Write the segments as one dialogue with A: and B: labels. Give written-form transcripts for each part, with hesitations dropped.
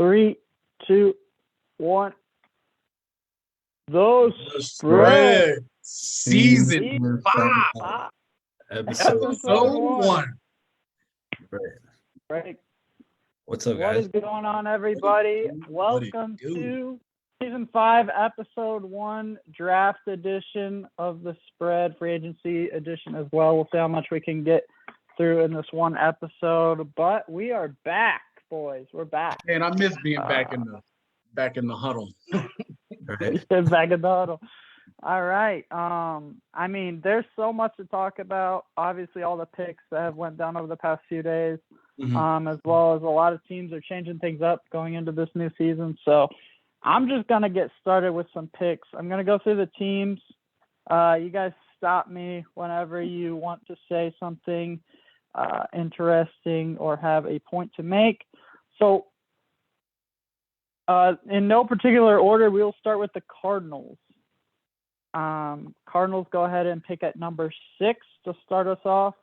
A: 3, 2, 1. Those
B: Spread
A: spread.
B: season 5,
C: Episode
B: episode 1.
A: Right.
C: What's up,
A: What
C: guys?
A: is going on, everybody?
B: What it
A: Welcome
B: do?
A: to season 5, episode 1, draft edition of the spread, free agency edition as well. We'll see how much we can get through in this one episode, but we are back, boys. We're back.
B: Man, I miss being back in the huddle.
C: Right.
A: Back in the huddle. All right. I mean, there's so much to talk about. Obviously, all the picks that have went down over the past few days, as well as a lot of teams are changing things up going into this new season. So I'm just going to get started with some picks. I'm going to go through the teams. You guys stop me whenever you want to say something interesting or have a point to make. So in no particular order, we'll start with the Cardinals. Cardinals go ahead and pick at number 6 to start us off.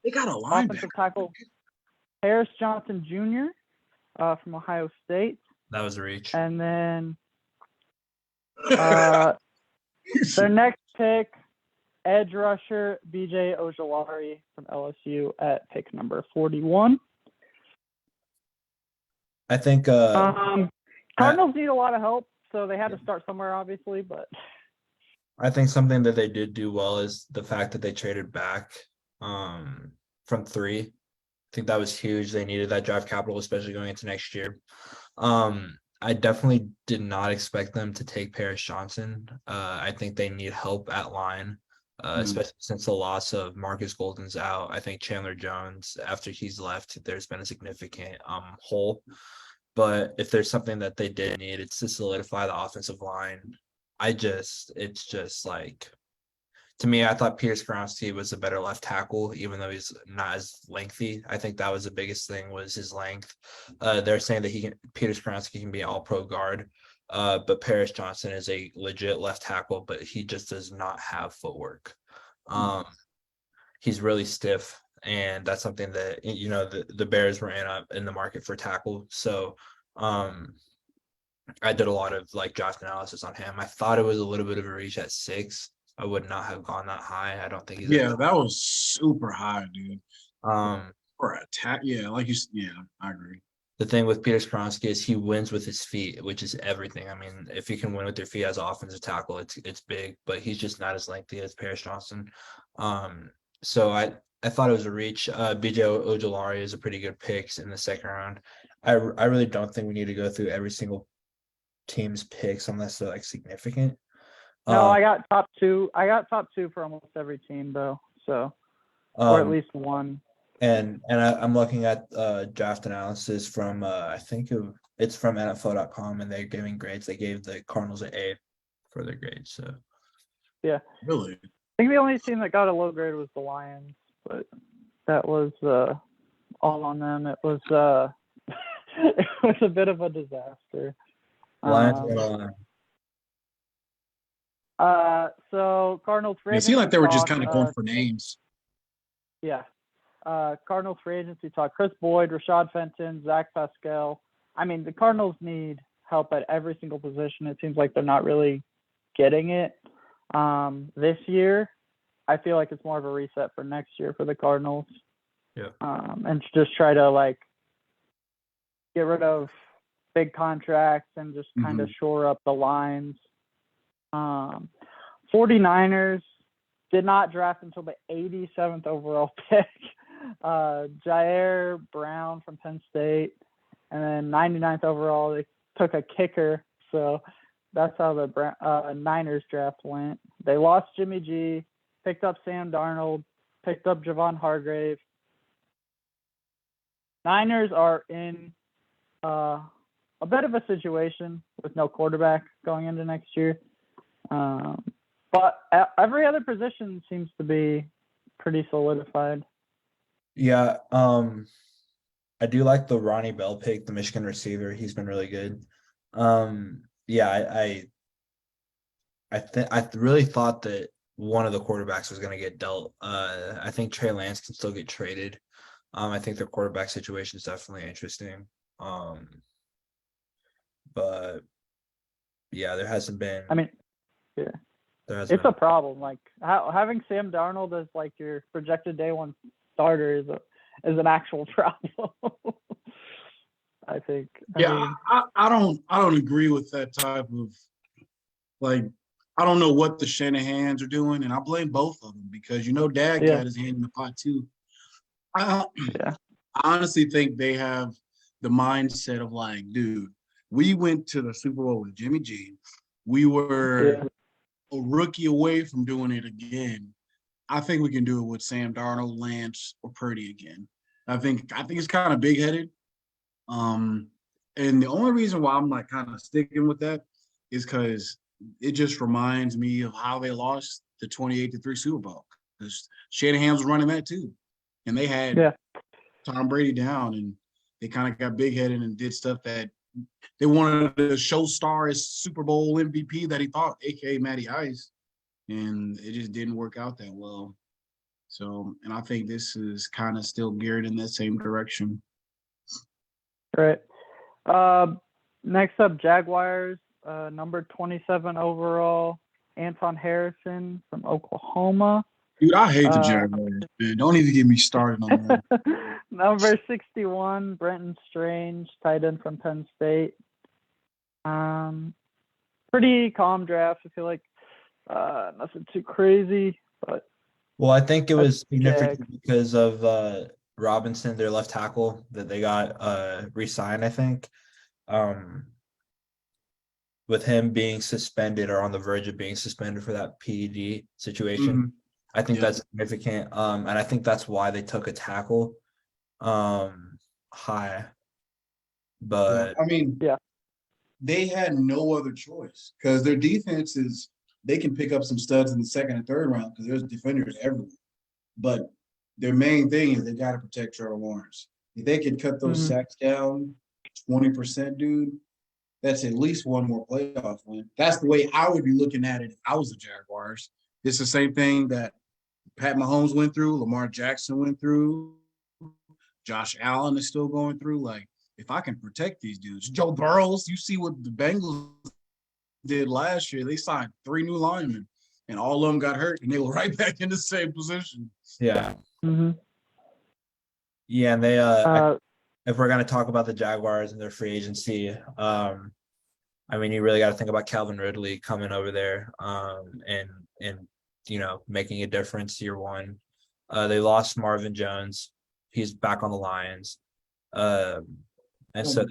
B: They got a
A: Offensive
B: linebacker.
A: tackle Harris Johnson Jr. From Ohio State.
C: That was a reach.
A: And then their next pick, edge rusher BJ Ojulari from LSU at pick number 41.
C: I think
A: Cardinals need a lot of help, so they had to start somewhere, obviously, but
C: I think something that they did do well is the fact that they traded back from 3. I think that was huge. They needed that draft capital, especially going into next year. I definitely did not expect them to take Paris Johnson. I think they need help at line, especially since the loss of Marcus Golden's out. I think Chandler Jones, after he's left, there's been a significant hole. But if there's something that they did need, it's to solidify the offensive line. It's just like, to me, I thought Peter Skoronski was a better left tackle, even though he's not as lengthy. I think that was the biggest thing, was his length. They're saying that Peter Skoronski can be an all-pro guard, but Paris Johnson is a legit left tackle, but he just does not have footwork. He's really stiff, and that's something that, the Bears were in the market for tackle. So I did a lot of draft analysis on him. I thought it was a little bit of a reach at 6. I would not have gone that high. I don't think he's
B: that was super high, dude. For a I agree.
C: The thing with Peter Skoronski is he wins with his feet, which is everything. I mean, if you can win with your feet as an offensive tackle, it's big, but he's just not as lengthy as Paris Johnson. So I thought it was a reach. BJ Ojulari is a pretty good pick in the second round. I really don't think we need to go through every single team's picks unless they're significant.
A: no, I got top 2. I got top 2 for almost every team, though. So, or at least one.
C: And I'm looking at draft analysis from I think it's from NFL.com, and they're giving grades. They gave the Cardinals an A for their grades. So
A: yeah,
B: Really?
A: I think the only team that got a low grade was the Lions, but that was all on them. It was it was a bit of a disaster.
C: Lions.
A: So Cardinals free
B: It seemed like they were just
A: talk,
B: kind of going for names.
A: Yeah. Cardinals free agency talk. Chris Boyd, Rashad Fenton, Zach Pascal. I mean, the Cardinals need help at every single position. It seems like they're not really getting it this year. I feel like it's more of a reset for next year for the Cardinals.
C: Yeah.
A: And just try to get rid of big contracts and just kind of shore up the lines. 49ers did not draft until the 87th overall pick. Jair Brown from Penn State. And then 99th overall, they took a kicker. So that's how the Niners draft went. They lost Jimmy G, picked up Sam Darnold, picked up Javon Hargrave. Niners are in a bit of a situation with no quarterback going into next year. But every other position seems to be pretty solidified.
C: Yeah, I do like the Ronnie Bell pick, the Michigan receiver. He's been really good. Yeah, I really thought that one of the quarterbacks was going to get dealt. I think Trey Lance can still get traded. I think their quarterback situation is definitely interesting. but yeah, there hasn't been.
A: I mean, yeah,
C: there hasn't
A: it's a problem. Like having Sam Darnold as like your projected day one starter is an actual problem. I think.
B: Yeah, I don't agree with that type of like. I don't know what the Shanahans are doing, and I blame both of them because Dad
A: Yeah.
B: got his hand in the pot too. I
A: Yeah.
B: honestly think they have the mindset of like, dude, we went to the Super Bowl with Jimmy G. We were a rookie away from doing it again. I think we can do it with Sam Darnold, Lance, or Purdy again. I think it's kind of big headed. And the only reason why I'm like kind of sticking with that is because it just reminds me of how they lost the 28-3 Super Bowl. Because Shanahan was running that too. And they had Tom Brady down, and they kind of got big headed and did stuff that they wanted to show star as Super Bowl MVP that he thought, aka Matty Ice, and it just didn't work out that well. So, and I think this is kind of still geared in that same direction.
A: Right. Next up, Jaguars, number 27 overall, Anton Harrison from Oklahoma.
B: Dude, I hate the Jaguars, man. Don't even get me started on that.
A: Number 61, Brenton Strange, tight end from Penn State. Pretty calm draft. I feel like nothing too crazy, but
C: Well, I think it was significant because of Robinson, their left tackle, that they got re-signed, I think. With him being suspended or on the verge of being suspended for that PED situation.
B: Mm-hmm.
C: I think that's significant. And I think that's why they took a tackle high. But
B: I mean, they had no other choice because their defense is they can pick up some studs in the second and third round because there's defenders everywhere. But their main thing is they got to protect Trevor Lawrence. If they can cut those sacks down 20%, dude, that's at least one more playoff win. That's the way I would be looking at it if I was the Jaguars. It's the same thing that Pat Mahomes went through, Lamar Jackson went through, Josh Allen is still going through. Like, if I can protect these dudes, Joe Burrows, you see what the Bengals did last year. They signed 3 new linemen, and all of them got hurt, and they were right back in the same position.
C: Yeah.
A: Mm-hmm.
C: Yeah, and they if we're going to talk about the Jaguars and their free agency, I mean, you really got to think about Calvin Ridley coming over there and making a difference year one. They lost Marvin Jones. He's back on the Lions. And so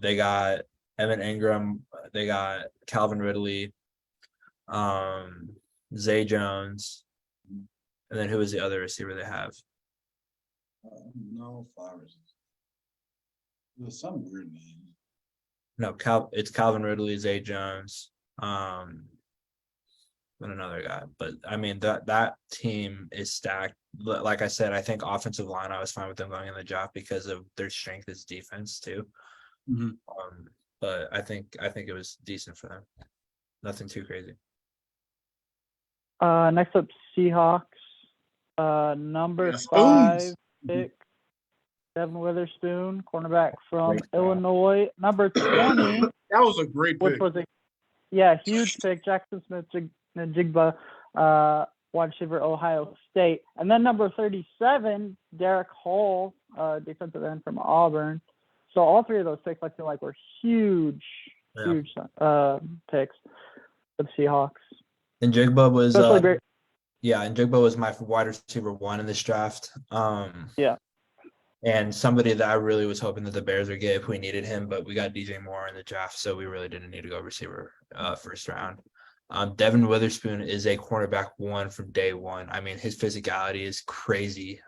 C: they got Evan Ingram, they got Calvin Ridley, Zay Jones, and then who was the other receiver they have?
B: No, Flowers. It was some weird name.
C: No, it's Calvin Ridley, Zay Jones, and another guy. But I mean that team is stacked. Like I said, I think offensive line, I was fine with them going in the draft because of their strength is defense too.
B: Mm-hmm.
C: But I think it was decent for them. Nothing too crazy.
A: Next up, Seahawks. Number 5 pick, Devin Witherspoon, cornerback from Illinois. Number 20.
B: That was a great pick.
A: Which was a huge pick. Jackson Smith-Njigba, wide receiver, Ohio State. And then number 37, Derek Hall, defensive end from Auburn. So all 3 of those picks, I feel like, were huge picks for the Seahawks.
C: And Njigba was Njigba was my wide receiver 1 in this draft. And somebody that I really was hoping that the Bears would get if we needed him, but we got DJ Moore in the draft, so we really didn't need to go receiver first round. Devin Witherspoon is a cornerback 1 from day one. I mean, his physicality is crazy.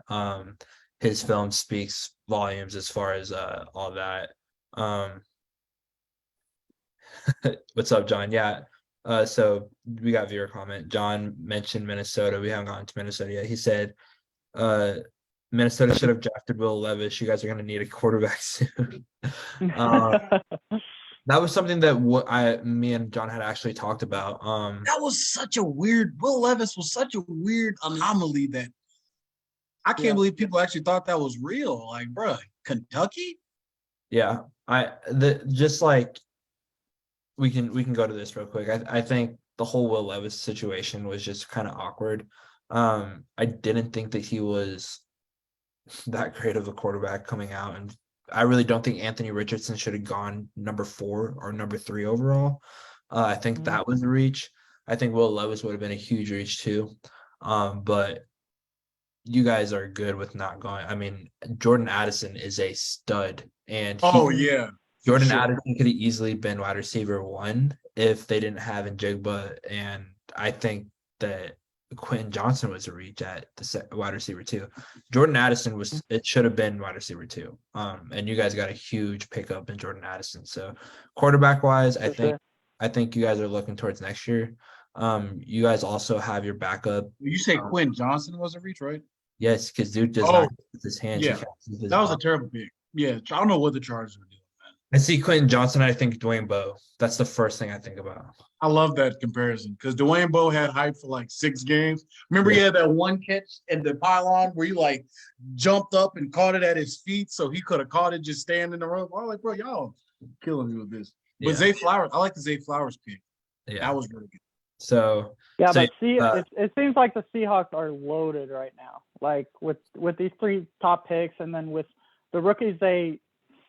C: His film speaks volumes as far as all that. What's up, John? Yeah. So we got viewer comment. John mentioned Minnesota. We haven't gotten to Minnesota yet. He said, Minnesota should have drafted Will Levis. You guys are going to need a quarterback soon. That was something that me and John had actually talked about.
B: That was such a weird. Will Levis was such a weird anomaly that I can't believe people actually thought that was real. Like, bro, Kentucky?
C: Yeah, we can go to this real quick. I think the whole Will Levis situation was just kind of awkward. I didn't think that he was that great of a quarterback coming out, and I really don't think Anthony Richardson should have gone number 4 or number 3 overall. I think that was a reach. I think Will Levis would have been a huge reach too. But you guys are good with not going. I mean, Jordan Addison is a stud, and
B: Yeah,
C: Jordan
B: sure.
C: Addison could have easily been wide receiver 1 if they didn't have Njigba, and I think that Quentin Johnson was a reach at the wide receiver 2. Jordan Addison it should have been wide receiver 2. And you guys got a huge pickup in Jordan Addison. So quarterback wise, I think you guys are looking towards next year. You guys also have your backup.
B: You say Quentin Johnson was a reach, right?
C: Yes, because Duke does not use his hands.
B: Yeah, that was a terrible pick. Yeah, I don't know what the Chargers were doing, man.
C: I see Quentin Johnson. I think Dwayne Bowe. That's the first thing I think about.
B: I love that comparison because Dwayne Bowe had hype for like 6 games. Remember, he had that one catch at the pylon where he like jumped up and caught it at his feet, so he could have caught it just standing in the road. I was like, bro, y'all killing me with this. But Zay Flowers, I like the Zay Flowers pick. Yeah, that was really good.
C: So
A: but it seems like the Seahawks are loaded right now. Like with these 3 top picks, and then with the rookies they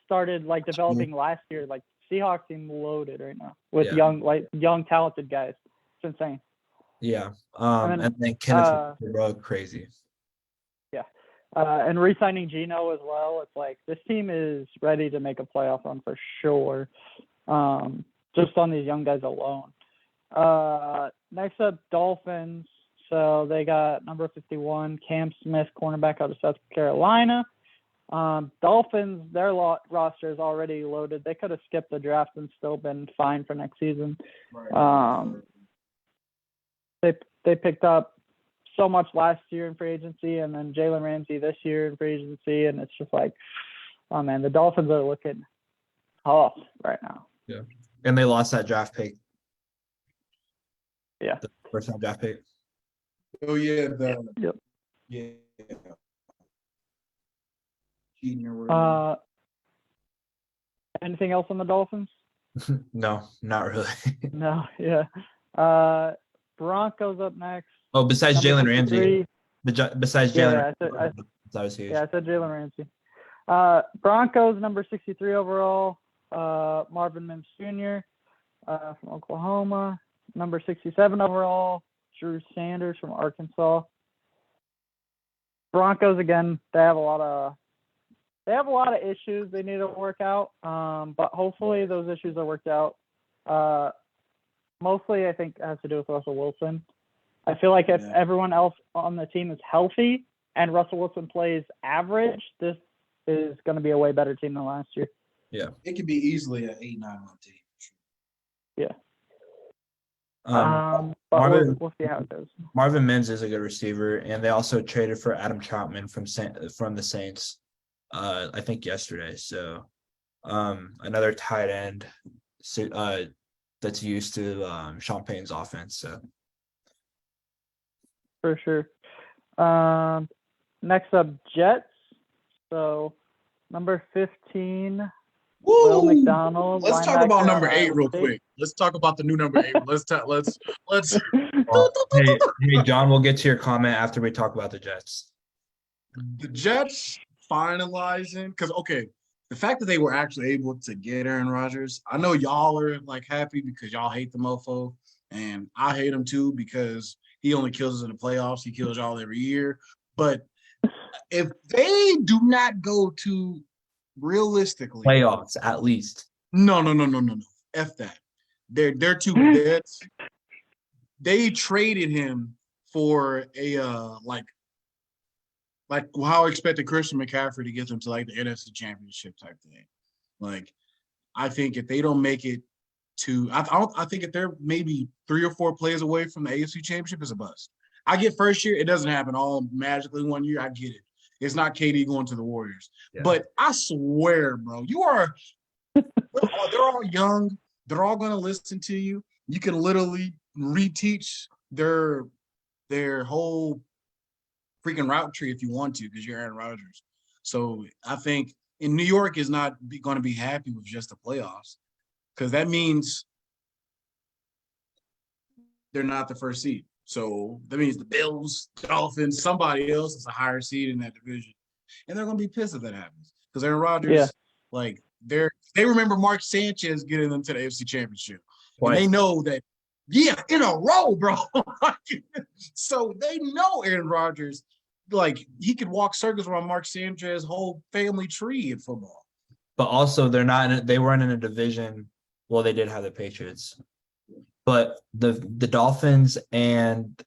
A: started like developing last year, like Seahawks seem loaded right now with young talented guys. It's insane.
C: Yeah. And then Kenneth crazy.
A: Yeah. And re-signing Geno as well. It's like this team is ready to make a playoff run for sure. Just on these young guys alone. Next up, Dolphins. So they got number 51, Cam Smith, cornerback out of South Carolina. Dolphins, their roster is already loaded. They could have skipped the draft and still been fine for next season. Right. They picked up so much last year in free agency, and then Jalen Ramsey this year in free agency, and it's just like, oh man, the Dolphins are looking tough right now.
C: Yeah, and they lost that draft pick.
A: Yeah,
C: the first round draft pick.
B: Oh yeah,
A: yeah. Anything else on the Dolphins?
C: No, not really.
A: No, yeah. Broncos up next.
C: Oh, besides Jalen Ramsey. Besides Jalen.
A: That was huge. Yeah, I said Jalen Ramsey. Broncos number 63 overall. Marvin Mims Jr. From Oklahoma. Number 67 overall. Drew Sanders from Arkansas. Broncos again. They have a lot of issues they need to work out. But hopefully those issues are worked out. Mostly I think it has to do with Russell Wilson. I feel like if everyone else on the team is healthy and Russell Wilson plays average, this is going to be a way better team than last year.
C: Yeah.
B: It could be easily an 8-9 team.
A: Yeah.
C: Marvin,
A: we'll see how it goes.
C: Marvin Mims is a good receiver, and they also traded for Adam Troutman from the Saints, I think yesterday. So, another tight end, that's used to Sean Payton's offense. So,
A: for sure. Next up, Jets. So, number 15. Will McDonald.
B: Let's talk about number 8 real quick. Let's talk about the new number 8. Let's.
C: Hey, John, we'll get to your comment after we talk about the Jets.
B: The Jets finalizing because the fact that they were actually able to get Aaron Rodgers, I know y'all are like happy because y'all hate the mofo, and I hate him too because he only kills us in the playoffs. He kills y'all every year. But if they do not go to realistically
C: playoffs at least.
B: No. F that. They're too dead. They traded him for a like how I expected Christian McCaffrey to get them to like the NFC Championship type thing. Like, I think if they don't make it to, I think if they're maybe 3 or 4 plays away from the AFC Championship, is a bust. I get first year, it doesn't happen all magically one year. I get it. It's not KD going to the Warriors. Yeah. But I swear, bro, they're all young. They're all going to listen to you. You can literally reteach their whole freaking route tree if you want to because you're Aaron Rodgers. So I think in New York is not going to be happy with just the playoffs because that means they're not the first seed. So that means the Bills, Dolphins, somebody else is a higher seed in that division. And they're gonna be pissed if that happens. Because Aaron Rodgers, like they remember Mark Sanchez getting them to the AFC Championship. And they know that, in a row, bro. So they know Aaron Rodgers, like he could walk circles around Mark Sanchez's whole family tree in football.
C: But also they weren't in a division. Well, they did have the Patriots. But the Dolphins and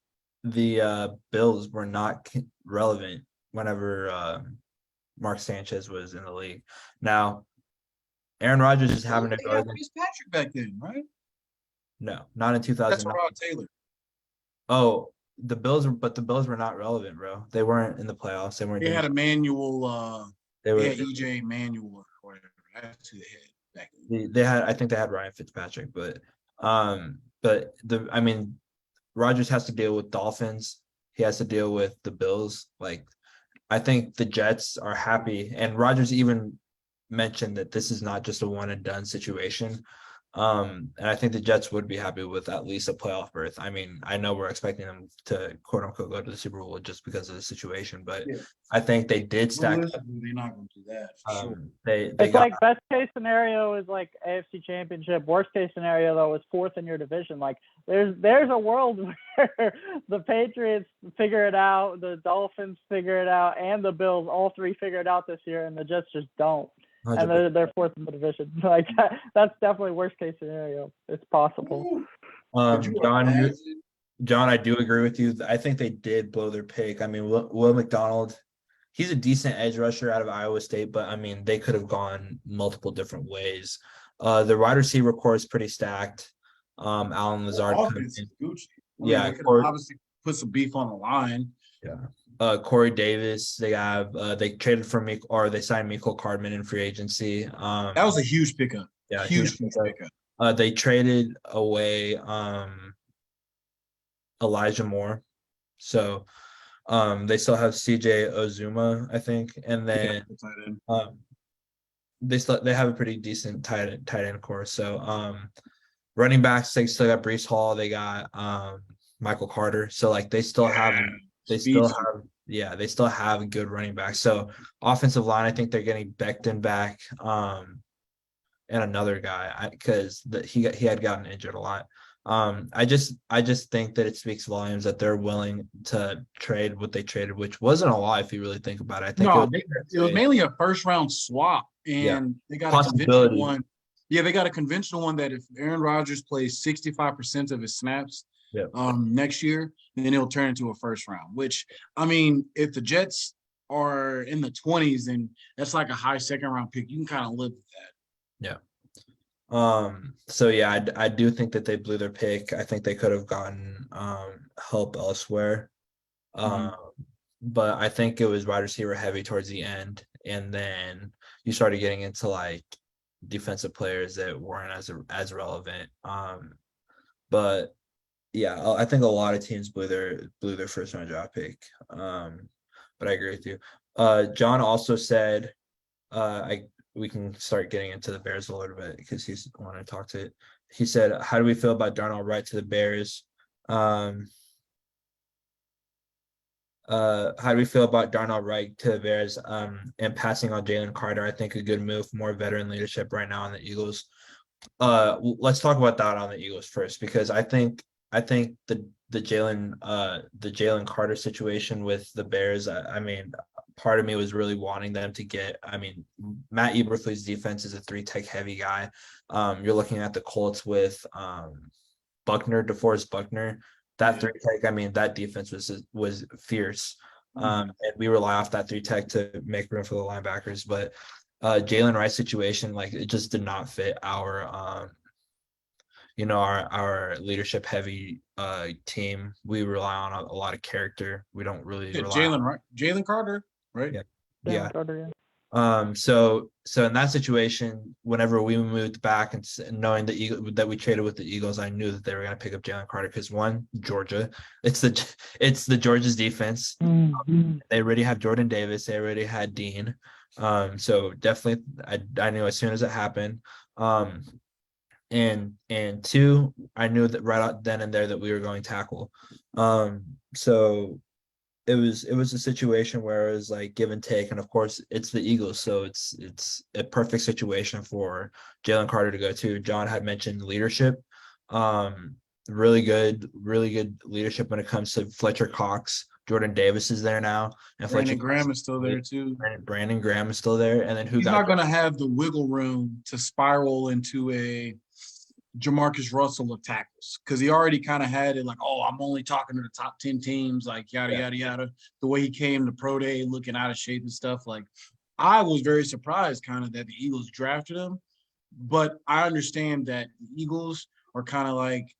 C: the Bills were not relevant whenever Mark Sanchez was in the league. Now, Aaron Rodgers is having to go.
B: Fitzpatrick back then, right?
C: No, not in 2000.
B: That's Rod Taylor.
C: Oh, the Bills were not relevant, bro. They weren't in the playoffs. They weren't.
B: They had Emmanuel. They had EJ Manuel or whatever. That's who they had back then.
C: I think they had Ryan Fitzpatrick, but Rodgers has to deal with Dolphins. He has to deal with the Bills. Like, I think the Jets are happy, and Rodgers even mentioned that this is not just a one and done situation. And I think the Jets would be happy with at least a playoff berth. I mean, I know we're expecting them to quote unquote go to the Super Bowl just because of the situation, but I think they did stack up.
B: They're not going to do that. Sure.
A: It's like best case scenario is like AFC Championship. Worst case scenario though is fourth in your division. Like there's a world where the Patriots figure it out, the Dolphins figure it out, and the Bills all three figure it out this year, and the Jets just don't. 100%. And they're fourth in the division. Like that's definitely worst case scenario. It's possible.
C: John, I do agree with you. I think they did blow their pick. I mean, Will McDonald, he's a decent edge rusher out of Iowa State, but I mean, they could have gone multiple different ways. The wide receiver core is pretty stacked. Allen Lazard.
B: They could obviously put some beef on the line.
C: Yeah. Corey Davis, they traded for me, or they signed Mecole Hardman in free agency. That
B: was a huge pickup.
C: Yeah, huge pickup. They traded away Elijah Moore, so they still have CJ Uzomah, I think, and then they have a pretty decent tight end core. So running backs, they still got Breece Hall, they got Michael Carter, so like they still have. They still have a good running back. So offensive line, I think they're getting Becton back, and another guy because he had gotten injured a lot. I just think that it speaks volumes that they're willing to trade what they traded, which wasn't a lot if you really think about it. I think
B: it was mainly a first round swap, and they got a conventional one. Yeah, they got a conventional one that if Aaron Rodgers plays 65% of his snaps. Next year, and then it'll turn into a first round, which, I mean, if the Jets are in the 20s, then that's like a high second round pick. You can kind of live with that.
C: Yeah. So yeah, I do think that they blew their pick. I think they could have gotten help elsewhere. But I think it was wide receiver heavy towards the end, and then you started getting into like defensive players that weren't as relevant. But yeah, I think a lot of teams blew their first round draft pick. But I agree with you. John also said, we can start getting into the Bears a little bit because he's wanting to talk to it. He said, "How do we feel about Darnell Wright to the Bears?" How do we feel about Darnell Wright to the Bears and passing on Jalen Carter? I think a good move, more veteran leadership right now on the Eagles. Let's talk about that on the Eagles first, because I think the Jalen Carter situation with the Bears, I mean, part of me was really wanting them to get, I mean, Matt Eberflus' defense is a 3-tech heavy guy. You're looking at the Colts with DeForest Buckner. That 3-tech, I mean, that defense was fierce. And we rely off that 3-tech to make room for the linebackers. But Jalen Wright's situation, like, it just did not fit our leadership heavy team. We rely on a lot of character. We don't really rely
B: Jalen Carter, right?
C: Yeah. Carter, yeah. So in that situation, whenever we moved back and knowing that we traded with the Eagles, I knew that they were going to pick up Jalen Carter because, one, Georgia, it's the Georgia's defense. Mm-hmm. They already have Jordan Davis. They already had Dean. So definitely, I knew as soon as it happened. and two, I knew that right out then and there that we were going tackle. So it was a situation where it was like give and take, and of course it's the Eagles, so it's a perfect situation for Jalen Carter to go to. John had mentioned leadership, um, really good leadership when it comes to Fletcher Cox. Jordan Davis is there now, and Fletcher
B: Brandon Graham is still there too.
C: Brandon Graham is still there, and then who
B: He's
C: got
B: not going to have the wiggle room to spiral into a Jamarcus Russell of tackles because he already kind of had it like, oh, I'm only talking to the top 10 teams, like yada, yada, yada. The way he came to pro day looking out of shape and stuff. Like, I was very surprised kind of that the Eagles drafted him, but I understand that the Eagles are kind of like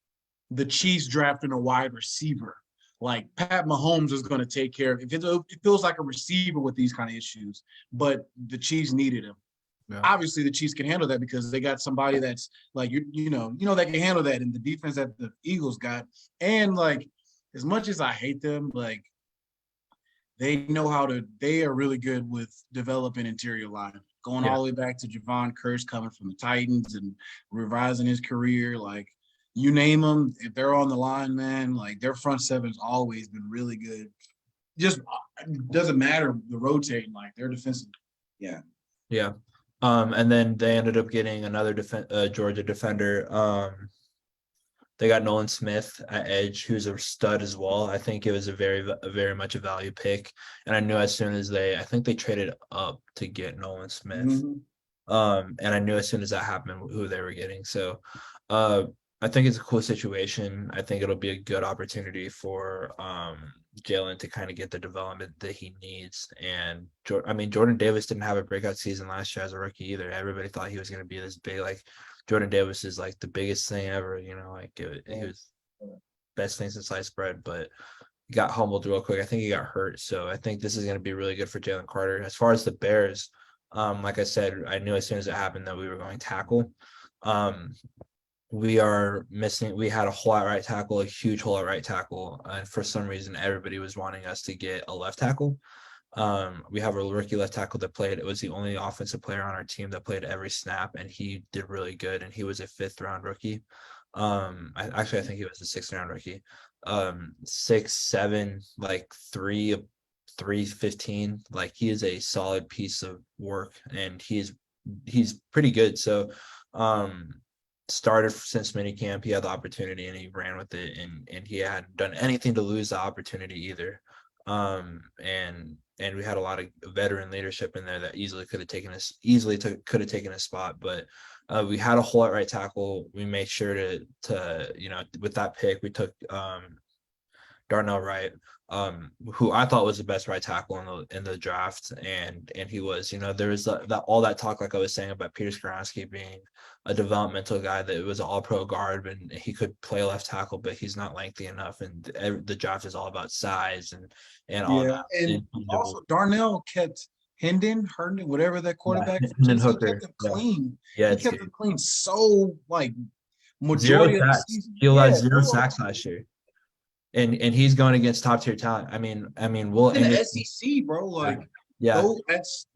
B: the Chiefs drafting a wide receiver. Like Pat Mahomes is going to take care of it. It feels like a receiver with these kind of issues, but the Chiefs needed him. Yeah. Obviously, the Chiefs can handle that because they got somebody that's like you know that can handle that, and the defense that the Eagles got. And like, as much as I hate them, like they know how to. They are really good with developing interior line, going all the way back to Javon Curse coming from the Titans and revising his career. Like, you name them, if they're on the line, man, like their front seven's always been really good. Just doesn't matter the rotating, like their defensive. Yeah.
C: Yeah. And then they ended up getting another Georgia defender. They got Nolan Smith at edge, who's a stud as well. I think it was a very much a value pick. And I knew as soon as I think they traded up to get Nolan Smith. Mm-hmm. And I knew as soon as that happened who they were getting. So I think it's a cool situation. I think it'll be a good opportunity for Jalen to kind of get the development that he needs. And Jordan Davis didn't have a breakout season last year as a rookie either. Everybody thought he was going to be this big, like Jordan Davis is like the biggest thing ever, like he was best thing since sliced bread, but he got humbled real quick. I think he got hurt. So I think this is going to be really good for Jalen Carter. As far as the Bears, like I said, I knew as soon as it happened that we were going tackle. We had a hole at right tackle, a huge hole at right tackle. And for some reason, everybody was wanting us to get a left tackle. We have a rookie left tackle that played. It was the only offensive player on our team that played every snap, and he did really good. And he was a 5th round rookie. I think he was a 6th round rookie. 6'7", like 315. Like, he is a solid piece of work, and he's pretty good. So, started since minicamp. He had the opportunity and he ran with it, and he hadn't done anything to lose the opportunity either. And we had a lot of veteran leadership in there that easily could have taken a spot, but we had a hole at right tackle. We made sure to with that pick we took Darnell Wright, who I thought was the best right tackle in the draft, and he was. There was that all that talk, like I was saying, about Peter Skoronski being a developmental guy that was an all-pro guard, and he could play left tackle, but he's not lengthy enough, and the draft is all about size and all that.
B: And also Darnell kept Herndon, whatever that quarterback,
C: and then Hooker,
B: kept him clean.
C: Yeah,
B: he kept him clean. So like
C: majority of the season, he allowed 0 sacks last year. And he's going against top tier talent. I mean, we'll
B: in the SEC, bro. Like,
C: yeah,
B: that's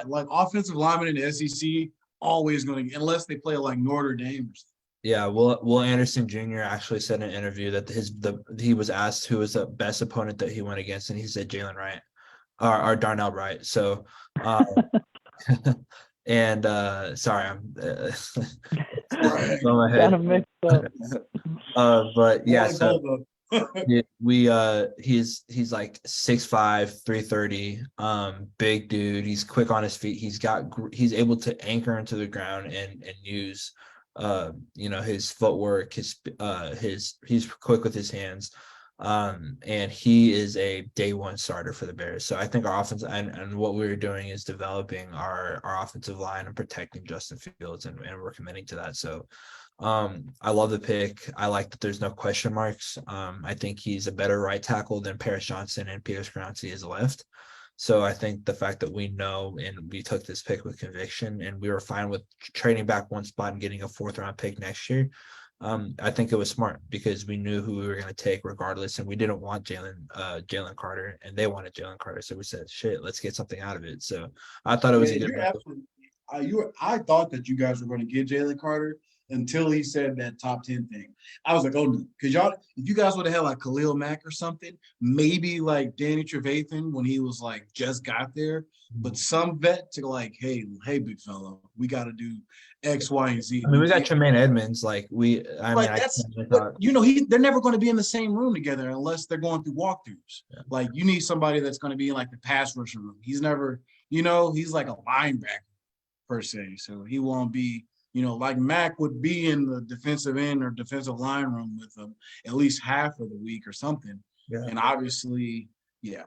B: like offensive linemen in the SEC always going to, unless they play like Notre Dame or something.
C: Yeah, Will Anderson Jr. actually said in an interview that he was asked who was the best opponent that he went against, and he said Jalen Wright, or Darnell Wright. So, and sorry, I'm my head. But yeah, so. He's like 6'5", 330, big dude. He's quick on his feet. He's able to anchor into the ground and use his footwork. He's quick with his hands, and he is a day one starter for the Bears. So I think our offense and what we're doing is developing our offensive line and protecting Justin Fields, and we're committing to that. So I love the pick. I like that there's no question marks. I think he's a better right tackle than Paris Johnson and Peter Skoronski is left. So I think the fact that we know and we took this pick with conviction, and we were fine with trading back one spot and getting a 4th round pick next year, I think it was smart because we knew who we were going to take regardless, and we didn't want Jalen Carter, and they wanted Jalen Carter. So we said, shit, let's get something out of it. So I thought it was a good.
B: I thought that you guys were going to get Jalen Carter until he said that top 10 thing. I was like, oh no, because y'all, if you guys would have had like Khalil Mack or something, maybe like Danny Trevathan when he was like just got there, but some vet to like, hey, big fella, we got to do X, Y, and Z.
C: I mean, we got Tremaine Edmonds. Like
B: That's but they're never going to be in the same room together unless they're going through walkthroughs. Yeah. Like you need somebody that's going to be in like the pass rushing room. He's never, he's like a linebacker per se, so he won't be. Like Mac would be in the defensive end or defensive line room with them at least half of the week or something. Yeah. And obviously, yeah,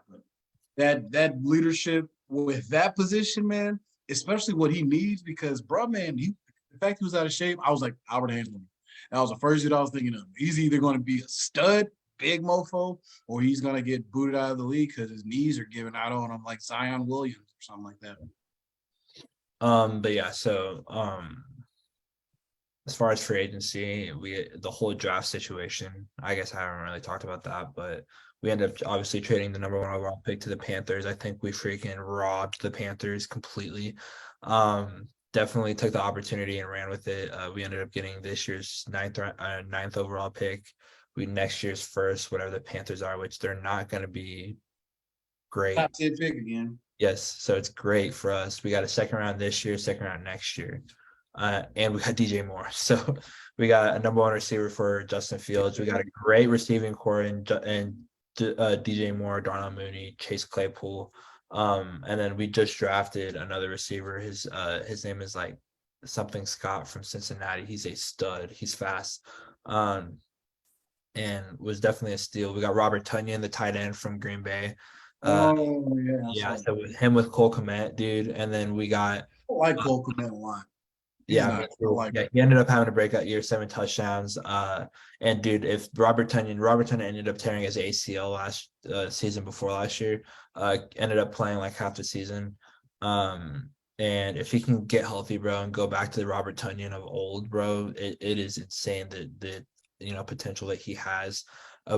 B: that leadership with that position, man, especially what he needs, because bro, man, the fact he was out of shape, I was like, Albert Hansel. That was the first dude I was thinking of. He's either going to be a stud, big mofo, or he's going to get booted out of the league because his knees are giving out on him like Zion Williams or something like that.
C: But yeah, so as far as free agency, the whole draft situation, I guess I haven't really talked about that, but we ended up obviously trading the number 1 overall pick to the Panthers. I think we freaking robbed the Panthers completely. Definitely took the opportunity and ran with it. We ended up getting this year's ninth overall pick. Next year's first, whatever the Panthers are, which they're not going to be great.
B: Top 10 pick again.
C: Yes, so it's great for us. We got a second round this year, second round next year. And we got DJ Moore. So we got a number 1 receiver for Justin Fields. We got a great receiving core and DJ Moore, Darnell Mooney, Chase Claypool. And then we just drafted another receiver. His name is like something Scott from Cincinnati. He's a stud. He's fast. And was definitely a steal. We got Robert Tonyan, the tight end from Green Bay. So with him with Cole Kmet, dude. And then we got
B: I like Cole Kmet a lot.
C: Yeah, he ended up having a breakout year, 7 touchdowns. And dude, if Robert Tonyan ended up tearing his ACL last season before last year, ended up playing like half the season. And if he can get healthy, bro, and go back to the Robert Tonyan of old, bro, it is insane the potential that he has.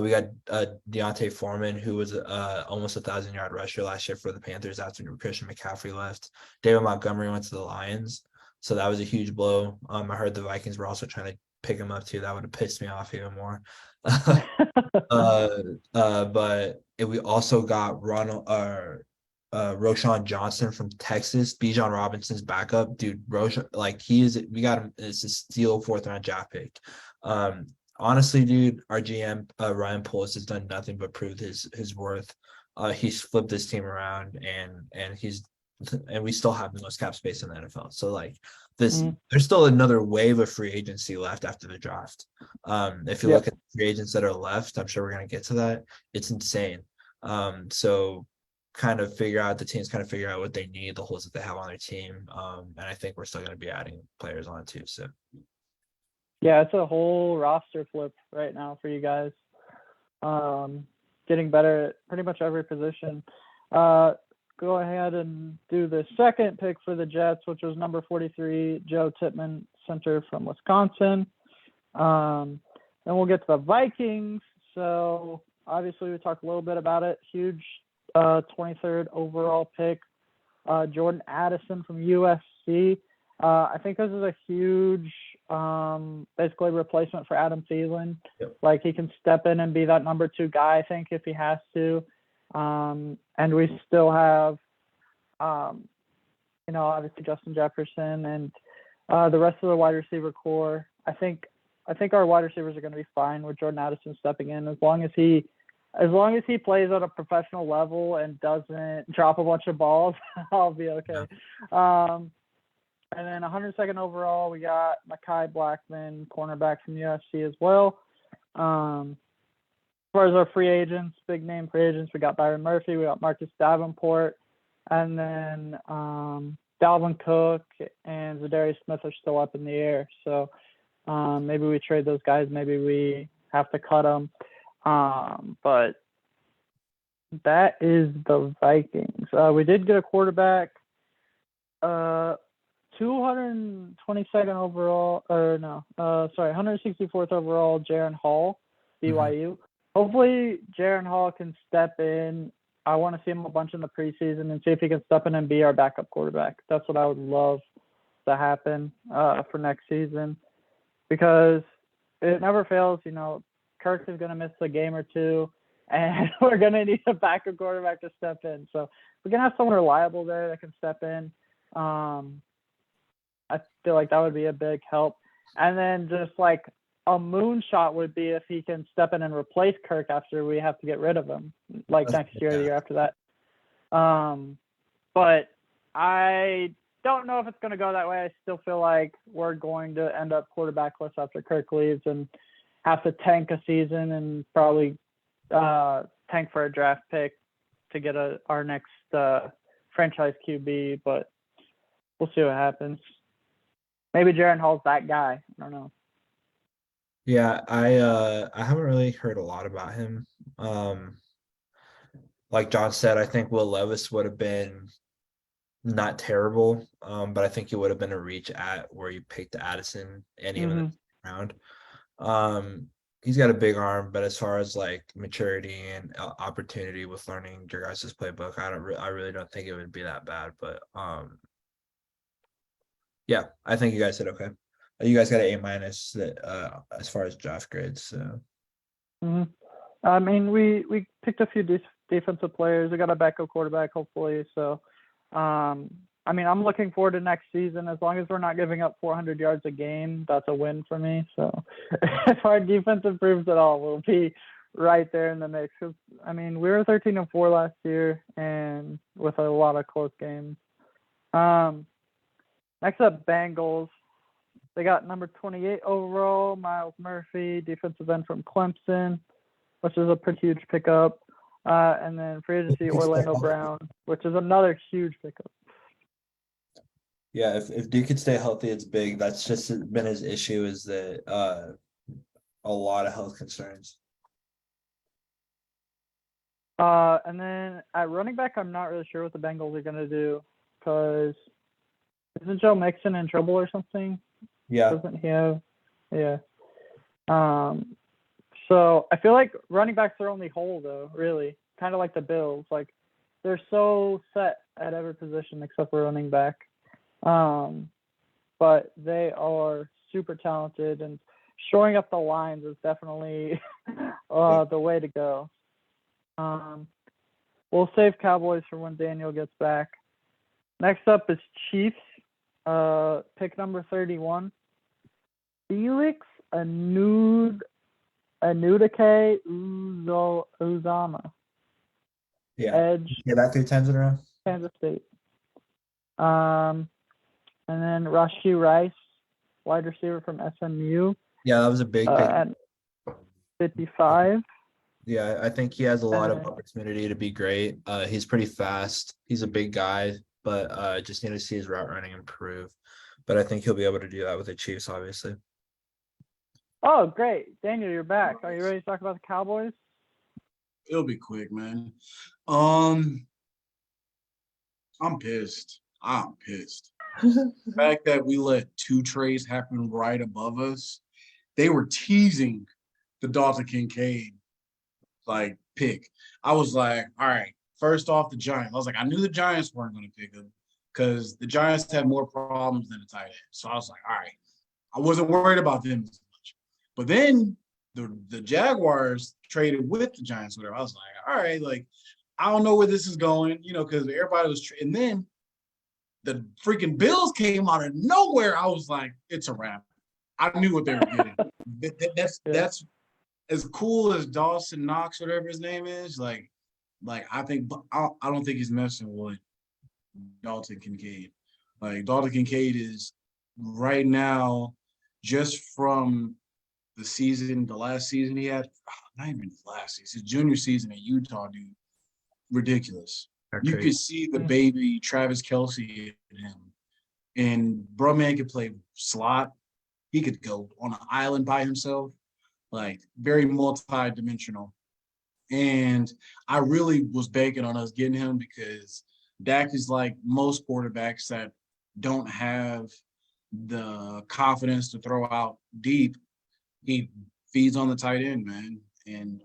C: We got Deontay Foreman, who was almost 1,000-yard rusher last year for the Panthers after Christian McCaffrey left. David Montgomery went to the Lions. So that was a huge blow. I heard the Vikings were also trying to pick him up too. That would have pissed me off even more. But we also got Roschon Johnson from Texas, Bijan Robinson's backup. Dude, we got him as a steal 4th round draft pick. Honestly, dude, our GM Ryan Poles has done nothing but prove his worth. He's flipped this team around and we still have the most cap space in the NFL. So like there's still another wave of free agency left after the draft. If you look at the free agents that are left, I'm sure we're going to get to that. It's insane. So the teams kind of figure out what they need, the holes that they have on their team. And I think we're still going to be adding players on too. So
A: yeah, it's a whole roster flip right now for you guys. Getting better at pretty much every position. Go ahead and do the second pick for the Jets, which was number 43, Joe Tippmann, center from Wisconsin. Then we'll get to the Vikings. So obviously we talked a little bit about it. Huge 23rd overall pick, Jordan Addison from USC. I think this is a huge basically replacement for Adam Thielen.
C: Yep.
A: Like he can step in and be that number 2 guy, I think, if he has to. And we still have, obviously Justin Jefferson and the rest of the wide receiver core. I think our wide receivers are going to be fine with Jordan Addison stepping in as long as he plays at a professional level and doesn't drop a bunch of balls. I'll be okay. Yeah. And then 102nd overall, we got Mekhi Blackman, cornerback from USC as well. As far as our free agents, big name free agents, we got Byron Murphy, we got Marcus Davenport, and then Dalvin Cook and Zadarius Smith are still up in the air. So maybe we trade those guys, maybe we have to cut them. But that is the Vikings. We did get a quarterback, 222nd overall, 164th overall, Jaron Hall, BYU. Hopefully, Jaron Hall can step in. I want to see him a bunch in the preseason and see if he can step in and be our backup quarterback. That's what I would love to happen for next season, because it never fails. Kirk is going to miss a game or two, and we're going to need a backup quarterback to step in. So we're going to have someone reliable there that can step in. I feel like that would be a big help. And then just like a moonshot would be if he can step in and replace Kirk after we have to get rid of him, like next year or the year after that. But I don't know if it's going to go that way. I still feel like we're going to end up quarterbackless after Kirk leaves and have to tank a season and probably tank for a draft pick to get our next franchise QB. But we'll see what happens. Maybe Jaren Hall's that guy. I don't know.
C: Yeah, I haven't really heard a lot about him. Like John said, I think Will Levis would have been not terrible, but I think it would have been a reach at where you picked Addison and even the round. He's got a big arm, but as far as like maturity and opportunity with learning your guys' playbook, I really don't think it would be that bad. But yeah, I think you guys did okay. You guys got an A- as far as draft grades. So,
A: I mean, we picked a few defensive players. We got a backup quarterback, hopefully. So, I mean, I'm looking forward to next season. As long as we're not giving up 400 yards a game, that's a win for me. So, if our defense improves at all, we'll be right there in the mix. I mean, we were 13-4 last year, and with a lot of close games. Next up, Bengals. They got number 28 overall, Miles Murphy, defensive end from Clemson, which is a pretty huge pickup. And then free agency, Orlando Brown, which is another huge pickup.
C: Yeah, if Duke could stay healthy, it's big. That's just been his issue, is that a lot of health concerns.
A: And then at running back, I'm not really sure what the Bengals are going to do, because isn't Joe Mixon in trouble or something?
C: Yeah.
A: Doesn't he have? Yeah. So I feel like running back's their only hole, though, really. Kind of like the Bills. Like, they're so set at every position except for running back. But they are super talented, and shoring up the lines is definitely the way to go. We'll save Cowboys for when Daniel gets back. Next up is Chiefs. Pick number 31. Felix Anudike Uzama.
C: Yeah.
A: Edge.
C: Yeah, that 3 times in a row.
A: Kansas State. And then Rashee Rice, wide receiver from SMU.
C: Yeah, that was a big pick.
A: At 55.
C: Yeah, I think he has a lot of opportunity to be great. He's pretty fast. He's a big guy, but just need to see his route running improve. But I think he'll be able to do that with the Chiefs, obviously.
A: Oh, great. Daniel, you're back. Are you ready to talk about the Cowboys?
B: It'll be quick, man. I'm pissed. The fact that we let 2 trades happen right above us. They were teasing the Dalton Kincaid pick. I was like, all right, first off, the Giants. I was like, I knew the Giants weren't going to pick him because the Giants had more problems than the tight end. So I was like, all right, I wasn't worried about them as much. But then the Jaguars traded with the Giants, whatever. I was like, all right, I don't know where this is going, because everybody was and then the freaking Bills came out of nowhere. I was like, it's a wrap. I knew what they were getting. That's as cool as Dawson Knox, whatever his name is. I don't think he's messing with Dalton Kincaid. Dalton Kincaid is right now, just from the last season he had, not even the last season, his junior season at Utah, dude, ridiculous. Okay. You could see the baby Travis Kelce in him. And bro man could play slot. He could go on an island by himself. Very multi-dimensional. And I really was banking on us getting him because Dak is like most quarterbacks that don't have the confidence to throw out deep. He feeds on the tight end, man. And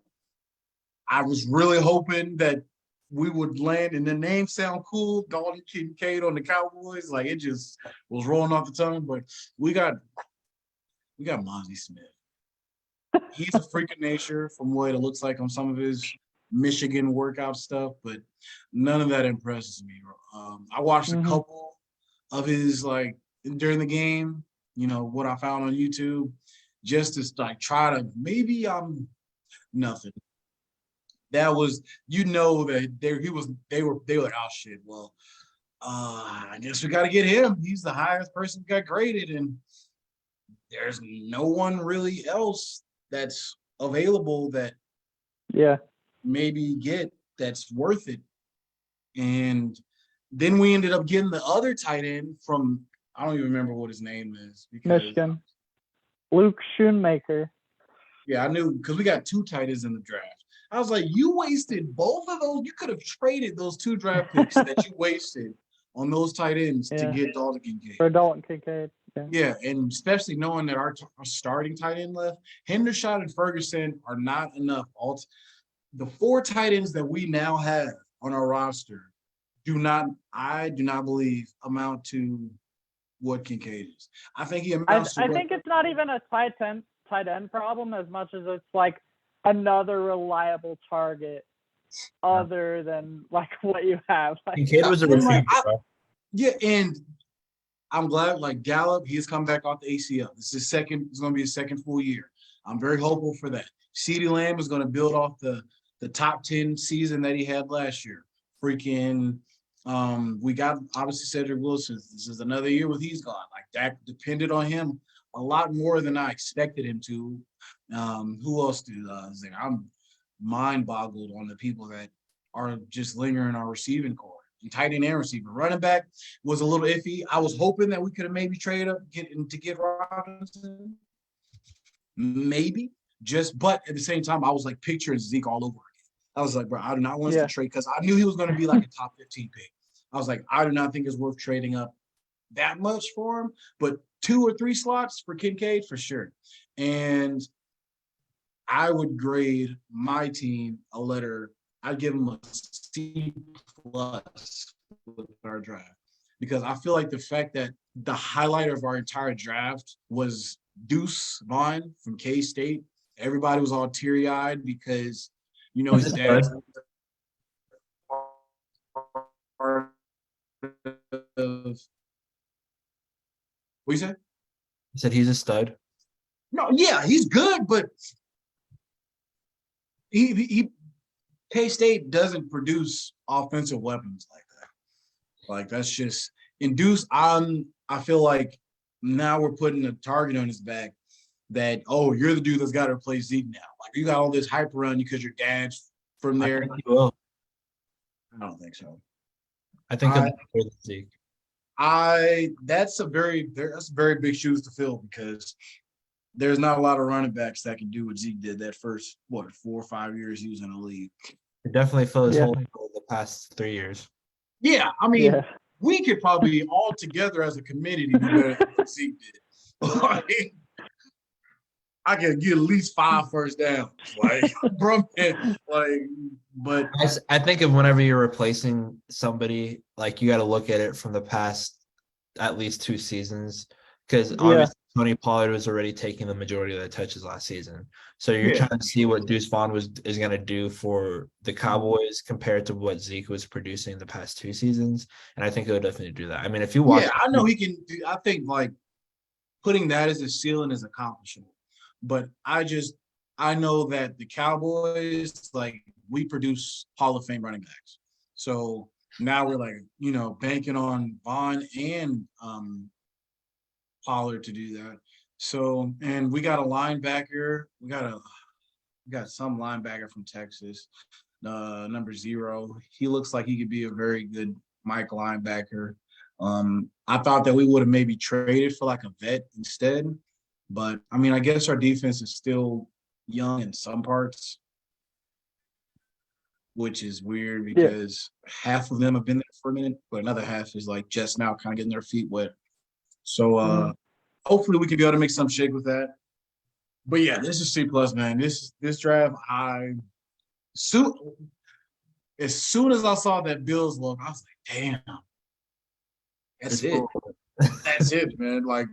B: I was really hoping that we would land and the name sound cool, Dalton Kincaid on the Cowboys. Like it just was rolling off the tongue. But we got Mozzie Smith. He's a freak of nature from what it looks like on some of his Michigan workout stuff, but none of that impresses me. I watched a couple of his like during the game, what I found on YouTube, just to like try to maybe I'm nothing. That was that they were like, oh shit, well, I guess we got to get him. He's the highest person who got graded, and there's no one really else that's available that maybe that's worth it. And then we ended up getting the other tight end from I don't even remember what his name is.
A: Michigan. Luke Schoonmaker.
B: Yeah, I knew because we got 2 tight ends in the draft. I was like, you wasted both of those. You could have traded those 2 draft picks that you wasted on those tight ends to get Dalton Kincaid.
A: For Dalton Kincaid.
B: Yeah, and especially knowing that our starting tight end left, Hendershot and Ferguson are not enough. The 4 tight ends that we now have on our roster I do not believe amount to what Kincaid is. I think he amounts to.
A: I think it's not even a tight end problem as much as it's like another reliable target other than like what you have. Like,
C: Kincaid was a receiver.
B: Yeah, and I'm glad like Gallup, he's come back off the ACL. It's going to be his second full year. I'm very hopeful for that. CeeDee Lamb is going to build off the top 10 season that he had last year. Freaking we got obviously Cedric Wilson. This is another year where he's gone. Like that depended on him a lot more than I expected him to. Who else is there? I'm mind boggled on the people that are just lingering our receiving core. Tight end and receiver. Running back was a little iffy. I was hoping that we could have maybe traded up to get Robinson. Maybe. But at the same time, I was like picturing Zeke all over again. I was like, bro, I do not want us to trade because I knew he was going to be like a top 15 pick. I was like, I do not think it's worth trading up that much for him, but 2 or 3 slots for Kincaid for sure. And I would grade my team a letter. I'd give them a C+ with our draft because I feel like the fact that the highlight of our entire draft was Deuce Vaughn from K-State. Everybody was all teary-eyed because, his dad. What you said?
C: You said he's a stud.
B: No, yeah, he's good, but he K-State doesn't produce offensive weapons like that. Like that's just induced. I feel like now we're putting a target on his back that, oh, you're the dude that's got to replace Zeke now. Like you got all this hype around you because your dad's from there.
C: I think he will.
B: I don't think so.
C: I think he'll be Zeke.
B: That's very big shoes to fill because there's not a lot of running backs that can do what Zeke did that first 4 or 5 years he was in the league.
C: It definitely filled his hole the past 3 years.
B: Yeah, I mean, we could probably all together as a committee do better than Zeke did. Like, I could get at least 5 first downs. Like, bro, but
C: I think of whenever you're replacing somebody, like you got to look at it from the past at least 2 seasons because obviously Tony Pollard was already taking the majority of the touches last season. So you're trying to see what Deuce Vaughn is going to do for the Cowboys compared to what Zeke was producing the past 2 seasons. And I think he'll definitely do that. I mean, if you watch.
B: Yeah, I know he can do. I think like putting that as a ceiling is accomplishable. But I know that the Cowboys, like we produce Hall of Fame running backs. So now we're like, banking on Vaughn and Pollard to do that. So, and we got a linebacker. We got some linebacker from Texas, number 0. He looks like he could be a very good Mike linebacker. I thought that we would have maybe traded for like a vet instead. But, I mean, I guess our defense is still young in some parts, which is weird because half of them have been there for a minute, but another half is like just now kind of getting their feet wet. So hopefully we can be able to make some shake with that. But, yeah, this is C+, man. This draft, as soon as I saw that Bills logo, I was like, damn. That's it. That's it, man. Like,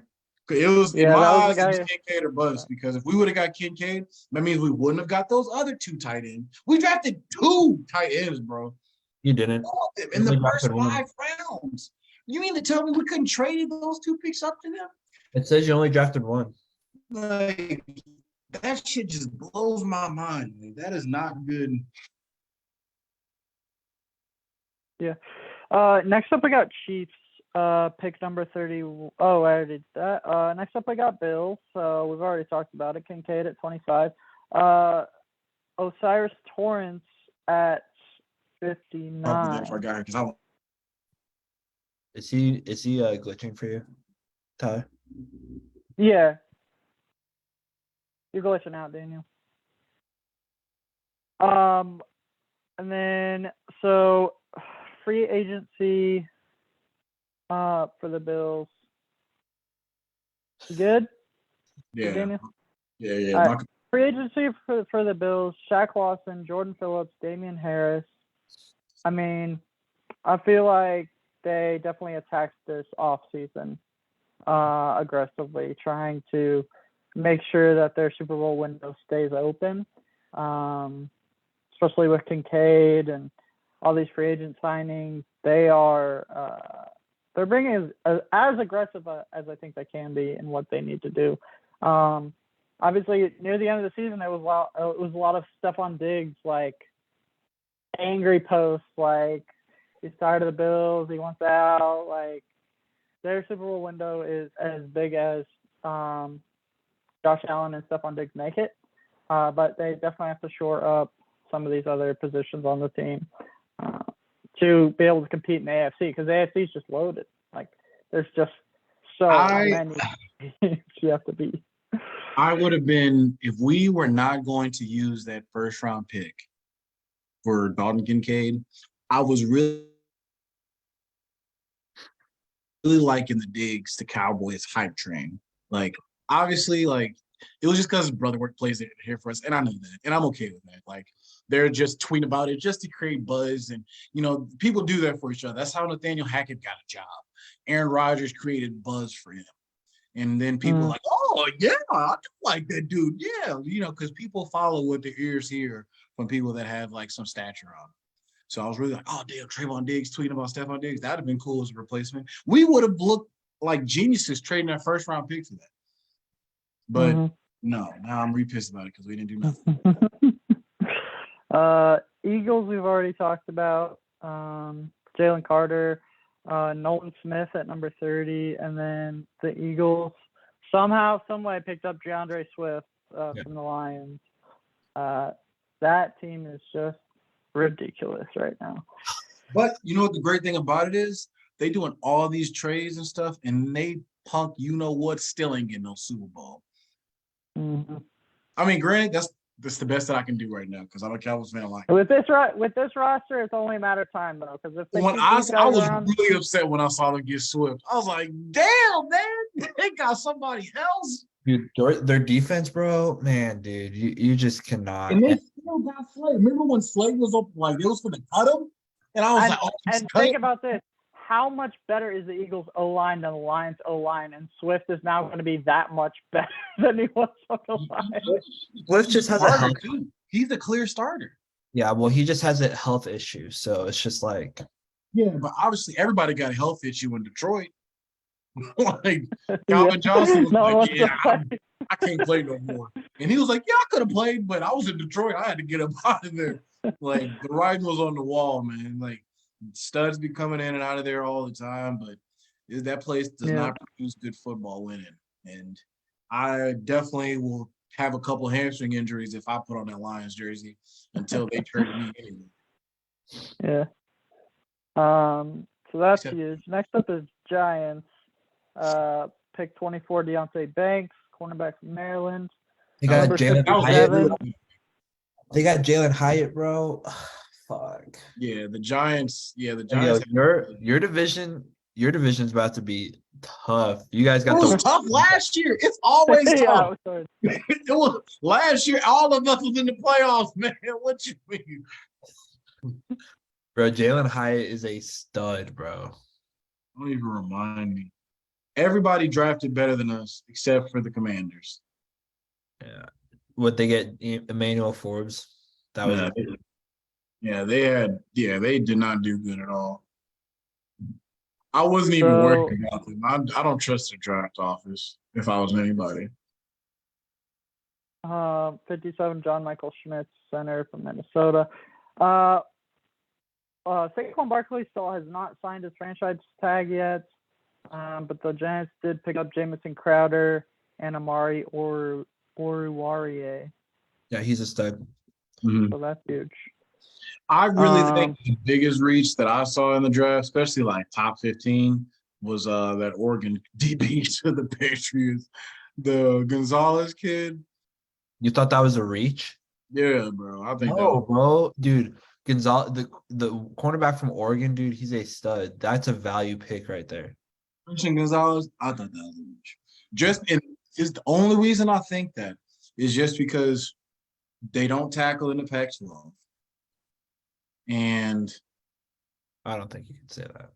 B: it was in my eyes, it was Kincaid or bust, because if we would have got Kincaid, that means we wouldn't have got those other 2 tight ends. We drafted 2 tight ends, bro.
C: You didn't.
B: In the first 5 rounds. You mean to tell me we couldn't trade those 2 picks up to them?
C: It says you only drafted 1.
B: Like, that shit just blows my mind. Man. That is not good.
A: Yeah. Next up, we got Chiefs. Pick number 30. Oh, I already did that. Next up, I got Bills. So we've already talked about it. Kincaid at 25. Osiris Torrance at 59.
C: Is he glitching for you, Ty?
A: Yeah. You're glitching out, Daniel. And then so free agency for the Bills. You good?
B: Yeah.
A: Daniel?
B: Yeah.
A: Right. Free agency for the Bills: Shaq Lawson, Jordan Phillips, Damian Harris. I mean, I feel like they definitely attacked this offseason aggressively, trying to make sure that their Super Bowl window stays open, especially with Kincaid and all these free agent signings. They are they're bringing as aggressive as I think they can be in what they need to do. Obviously, near the end of the season, it was a lot of Stephon Diggs, like, angry posts, like, he's tired of the Bills, he wants out. Like, their Super Bowl window is as big as Josh Allen and Stephon Diggs make it. But they definitely have to shore up some of these other positions on the team to be able to compete in the AFC, because the AFC is just loaded. Like, there's just so many teams you have to beat.
B: I would have been, if we were not going to use that first round pick for Dalton Kincaid, I was really liking the Diggs to Cowboys hype train. Like, obviously, like, it was just because his brother plays it here for us, and I knew that, and I'm okay with that. Like, they're just tweeting about it just to create buzz, and, you know, people do that for each other. That's how Nathaniel Hackett got a job. Aaron Rodgers created buzz for him. And then people are like, oh, yeah, I do like that dude. Yeah, you know, because people follow what their ears hear from people that have, like, some stature on them. So I was really like, oh, damn, Trayvon Diggs tweeting about Stephon Diggs. That would have been cool as a replacement. We would have looked like geniuses trading that first-round pick for that. But, no, now I'm re-pissed about it because we didn't do
A: nothing. Eagles, we've already talked about. Jalen Carter. Nolan Smith at number 30, and then the Eagles somehow, someway picked up DeAndre Swift from the Lions. That team is just ridiculous right now.
B: But you know what the great thing about it is? They doing all these trades and stuff, and they punk, you know what, still ain't getting no Super Bowl. I mean, granted, that's the best that I can do right now because I'm a Cowboys fan. Like,
A: with this roster, it's only a matter of time though. Because if
B: I was really upset when I saw them get Swift. I was like, "Damn, man, they got somebody else."
C: Dude, their defense, bro, man, dude, you just cannot.
B: And they still got Slade. Remember when Slade was up, like, they was going to cut him, and I was like, "Oh."
A: And think about this: how much better is the Eagles O-line than the Lions O-line? And Swift is now going to be that much better than he was on the line.
C: Swift just has a health.
B: He's the clear starter.
C: Yeah, well, he just has a health issue, so it's just like.
B: Yeah, but obviously everybody got a health issue in Detroit. Like, Calvin Johnson was like, yeah, I can't play no more. And he was like, yeah, I could have played, but I was in Detroit. I had to get up out of there. Like, the writing was on the wall, man. Like, studs be coming in and out of there all the time, but that place does not produce good football winning. And I definitely will have a couple hamstring injuries if I put on that Lions jersey until they trade me anyway.
A: Yeah. So that's huge. Next up is Giants. Pick 24, Deonte Banks, cornerback from Maryland.
C: They got Jalen Hyatt. They got Jalen Hyatt, bro. Fuck.
B: Yeah, the Giants. Yo,
C: your division's about to be tough. You guys got
B: tough last year. It's always tough. It was last year. All of us was in the playoffs, man. What you mean?
C: Bro, Jalen Hyatt is a stud, bro.
B: Don't even remind me. Everybody drafted better than us except for the Commanders.
C: Yeah. Would they get Emmanuel Forbes? That was
B: Yeah, they did not do good at all. I wasn't even
A: So,
B: worried about them. I don't trust the draft office if I was anybody.
A: 57, John Michael Schmitz, center from Minnesota. Saquon Barkley still has not signed his franchise tag yet, but the Giants did pick up Jamison Crowder and Amari Oruwariye.
C: Yeah, he's a stud.
B: Mhm.
A: So that's huge.
B: I really think the biggest reach that I saw in the draft, especially like top 15, was that Oregon DB to the Patriots, the Gonzalez kid.
C: You thought that was a reach?
B: Yeah, bro. I think that
C: No,
B: was
C: bro, dude. Gonzalez, the cornerback from Oregon, dude, he's a stud. That's a value pick right there.
B: Christian Gonzalez. I thought that was a reach. Is the only reason I think that is just because they don't tackle in the Pac-12. And
C: I don't think you can say that.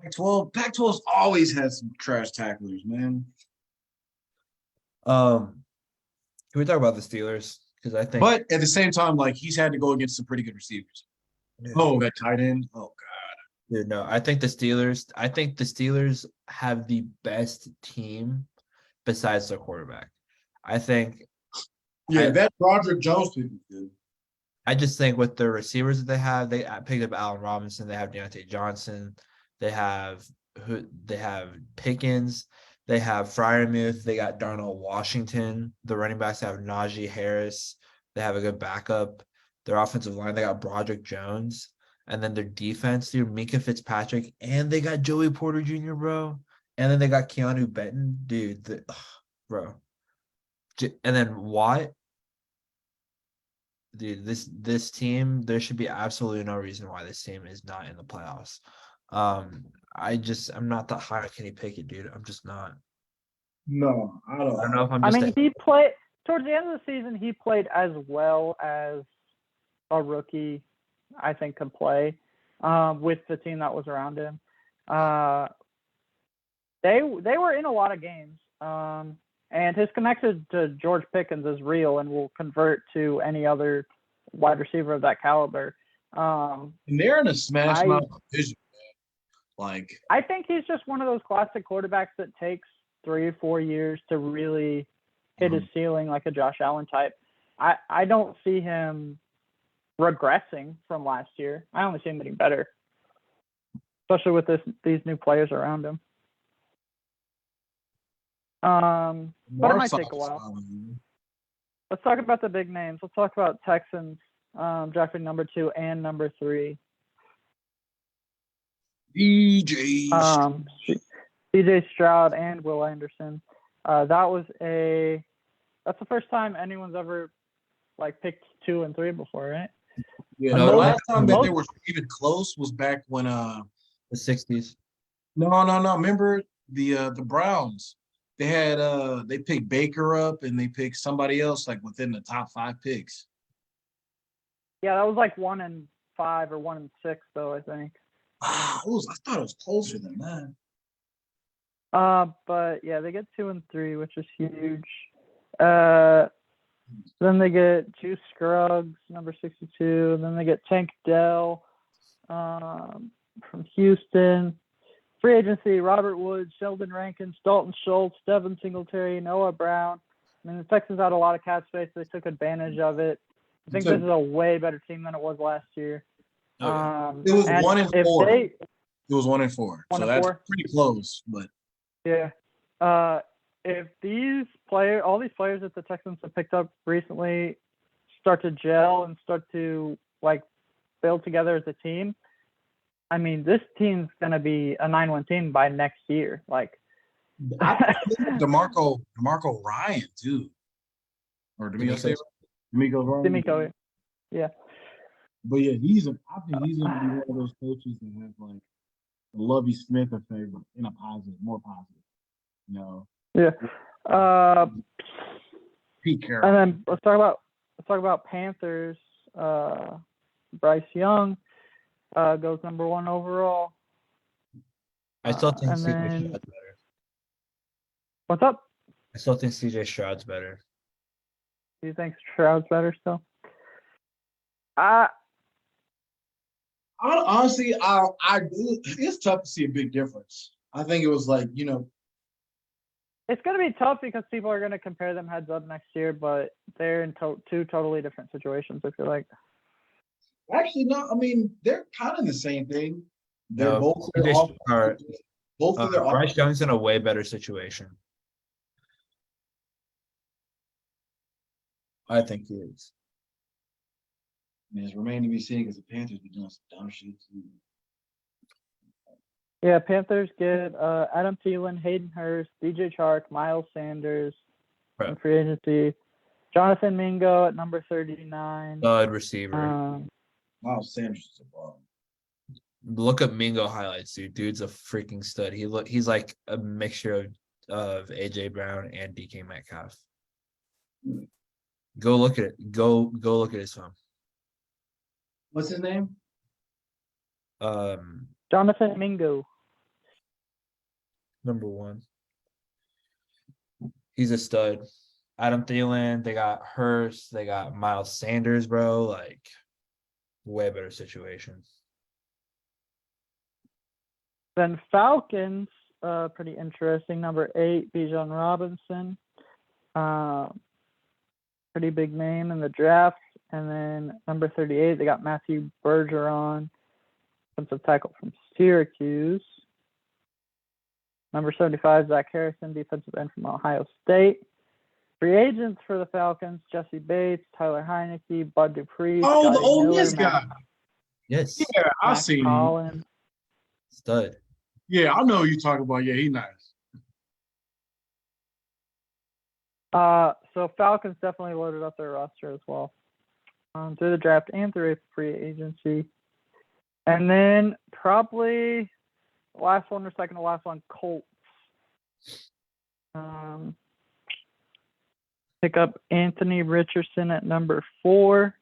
B: Pac-12's always had some trash tacklers, man.
C: Can we talk about the Steelers? Because I think,
B: But at the same time, like he's had to go against some pretty good receivers. Oh, that tight end. Oh God.
C: dude, no, I think the Steelers have the best team besides their quarterback. I think
B: Yeah,
C: I-
B: that Broderick Jones pick was good.
C: I just think with the receivers that they have, they picked up Allen Robinson, they have Deontay Johnson, they have Pickens, they have Freiermuth, they got Darnell Washington, the running backs have Najee Harris, they have a good backup. Their offensive line, they got Broderick Jones, and then their defense, dude, Minka Fitzpatrick, and they got Joey Porter Jr., bro. And then they got Keanu Benton, dude, bro. And then Watt. Dude, this team, there should be absolutely no reason why this team is not in the playoffs. I'm not that high on Kenny Pickett, dude. I'm just not.
B: No, I
C: I don't
B: don't.
C: know if I'm
A: I
C: just.
A: mean, he played towards the end of the season. He played as well as a rookie, I think, can play with the team that was around him. They were in a lot of games, and his connection to George Pickens is real and will convert to any other wide receiver of that caliber.
B: And they're in a smash mouth division, man. Like
A: I think he's just one of those classic quarterbacks that takes 3 or 4 years to really hit his ceiling, like a Josh Allen type. I don't see him regressing from last year. I only see him getting better, especially with these new players around him. But it might take a while. Let's talk about the big names. Let's talk about Texans drafting number 2 and number 3.
B: DJ
A: CJ Stroud and Will Anderson. That's the first time anyone's ever picked 2 and 3 before, right?
B: Yeah, the last time that they were even close was back when
C: the 60s.
B: No. Remember the Browns? They picked Baker up and they picked somebody else within the top 5 picks.
A: Yeah, that was 1 and 5 or 1 and 6 though, I think.
B: I thought it was closer than that.
A: But yeah, they get 2 and 3, which is huge. Then they get Juice Scruggs, number 62. Then they get Tank Dell from Houston. Free agency: Robert Woods, Sheldon Rankins, Dalton Schultz, Devin Singletary, Noah Brown. I mean, the Texans had a lot of cap space. They took advantage of it. I think this is a way better team than it was last year.
B: It was 1 and 4. It was 1 and 4. So that's pretty close, but
A: yeah. If all these players that the Texans have picked up recently start to gel and start to build together as a team, I mean, this team's gonna be a 9-1 team by next year.
B: DeMarco Ryan too, or DeMeco Ryan.
A: DeMeco, yeah.
B: But yeah, I think he's gonna be one of those coaches that has a Lovie Smith effect, but in a more positive.
A: Yeah.
B: Pete Carroll.
A: And then let's talk about Panthers. Bryce Young, goes number 1 overall.
C: I still think
A: and
C: CJ
A: then-
C: Stroud's better.
A: What's up?
C: I still think CJ Stroud's better.
A: Do you think Stroud's better still?
B: Honestly, I do. It's tough to see a big difference. I think it was like,
A: It's going to be tough because people are going to compare them heads up next year, but they're in two totally different situations, I feel like.
B: actually, no. I mean, they're kind of the same thing. They're
C: No,
B: both
C: CJ Stroud-
B: both of their
C: Bryce Young's in a way better situation. I think he is.
B: I mean, it's remained to be seen because the Panthers be doing some dumb shit too.
A: Yeah, Panthers get Adam Thielen, Hayden Hurst, DJ Chark, Miles Sanders
C: Right.
A: in free agency. Jonathan Mingo at number 39.
C: Stud receiver.
B: Miles Sanders is a problem.
C: Look at Mingo highlights, dude. Dude's a freaking stud. He's like a mixture of AJ Brown and DK Metcalf. Go look at it. Go look at his film.
B: What's his name?
A: Jonathan Mingo.
C: Number 1. He's a stud. Adam Thielen, they got Hurst, they got Miles Sanders, bro. Like, way better situation.
A: Then Falcons, pretty interesting. Number 8, Bijan Robinson. Pretty big name in the draft. And then number 38, they got Matthew Bergeron, defensive tackle from Syracuse. Number 75, Zach Harrison, defensive end from Ohio State. Free agents for the Falcons, Jesse Bates, Tyler Heineke, Bud Dupree.
B: Oh, the
A: Scotty
B: Ole
A: Miller,
B: Miss guy.
C: Yes.
B: Yeah, I
A: Matt
B: seen him.
A: Collins.
C: Stud.
B: Yeah, I know who you're talking about. Yeah, he's nice.
A: So Falcons definitely loaded up their roster as well. Through the draft and through a free agency. And then probably last one or second to last one, Colts. Pick up Anthony Richardson at number 4.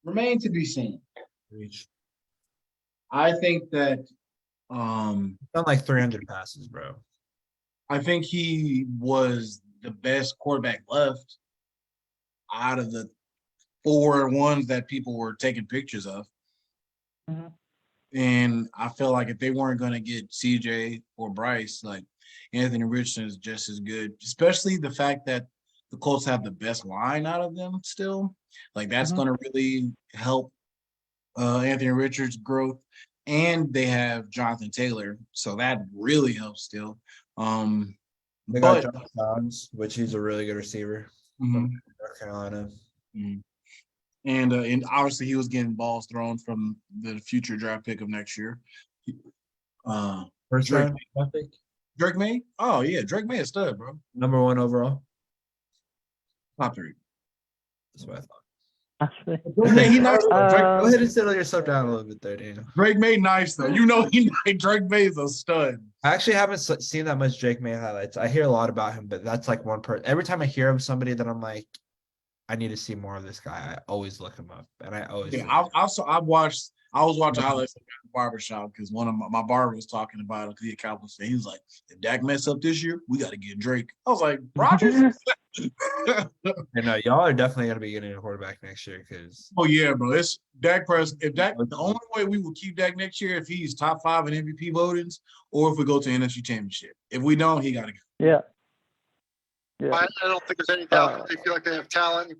B: Remain to be seen.
C: Reach.
B: I think that
C: Done like 300 passes, bro.
B: I think he was the best quarterback left out of the 4 ones that people were taking pictures of.
A: Mhm.
B: And I feel like if they weren't going to get CJ or Bryce, like Anthony Richardson is just as good, especially the fact that the Colts have the best line out of them still. Like that's
A: Mhm.
B: going to really help Anthony Richards' growth. And they have Jonathan Taylor, so that really helps still.
C: They
B: But
C: got Josh Downs, which he's a really good receiver
B: mhm,
C: from North Carolina.
B: mhm. And obviously he was getting balls thrown from the future draft pick of next year.
C: First
B: Drake.
C: round, I think.
B: Drake May? Oh yeah, Drake May is stud, bro.
C: Number 1 overall.
B: Top 3.
C: That's what I thought.
A: Actually.
B: Drake May, he nice. Though.
C: Go ahead and settle yourself down a little bit there, Daniel.
B: Drake May nice though. You know Drake May is a stud.
C: I actually haven't seen that much Drake May highlights. I hear a lot about him, but that's like one person. Every time I hear of somebody that I'm like, I need to see more of this guy, I always look him up, and I always.
B: Yeah, I was watching highlights at the barbershop because one of my barber was talking about it because he a Cowboys fan. He was like, if Dak mess up this year, we got to get Drake. I was like, Rodgers?
C: And y'all are definitely gonna be getting a quarterback next year because
B: Oh yeah, bro. It's Dak Prescott. If Dak, the only way we will keep Dak next year if he's top 5 in MVP votings, or if we go to NFC Championship. If we don't, he got to go.
A: Yeah. Yeah.
D: I don't think there's any doubt. They feel like they have talent.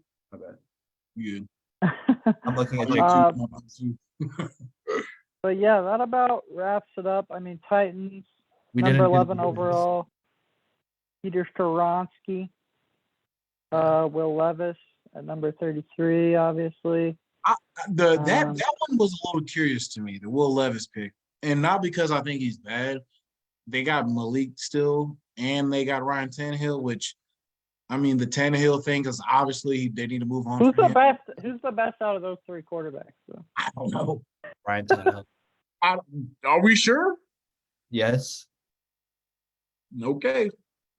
B: Yeah.
C: I'm looking at
A: Um,
C: Jake.
A: But yeah, that about wraps it up. I mean, Titans,
C: We
A: number
C: didn't do
A: 11
C: the-
A: overall. Peter Skoronsky. Will Levis at number 33, obviously.
B: That
A: Um,
B: one was a little curious to me, the Will Levis pick. And not because I think he's bad. They got Malik still, and they got Ryan Tannehill, which, I mean, the Tannehill thing, because obviously they need to move on.
A: Who's
B: from
A: the
B: him.
A: best? Who's the best out of those 3 quarterbacks? Though?
B: I don't know.
C: Ryan Tannehill.
B: Are we sure?
C: Yes.
B: Okay.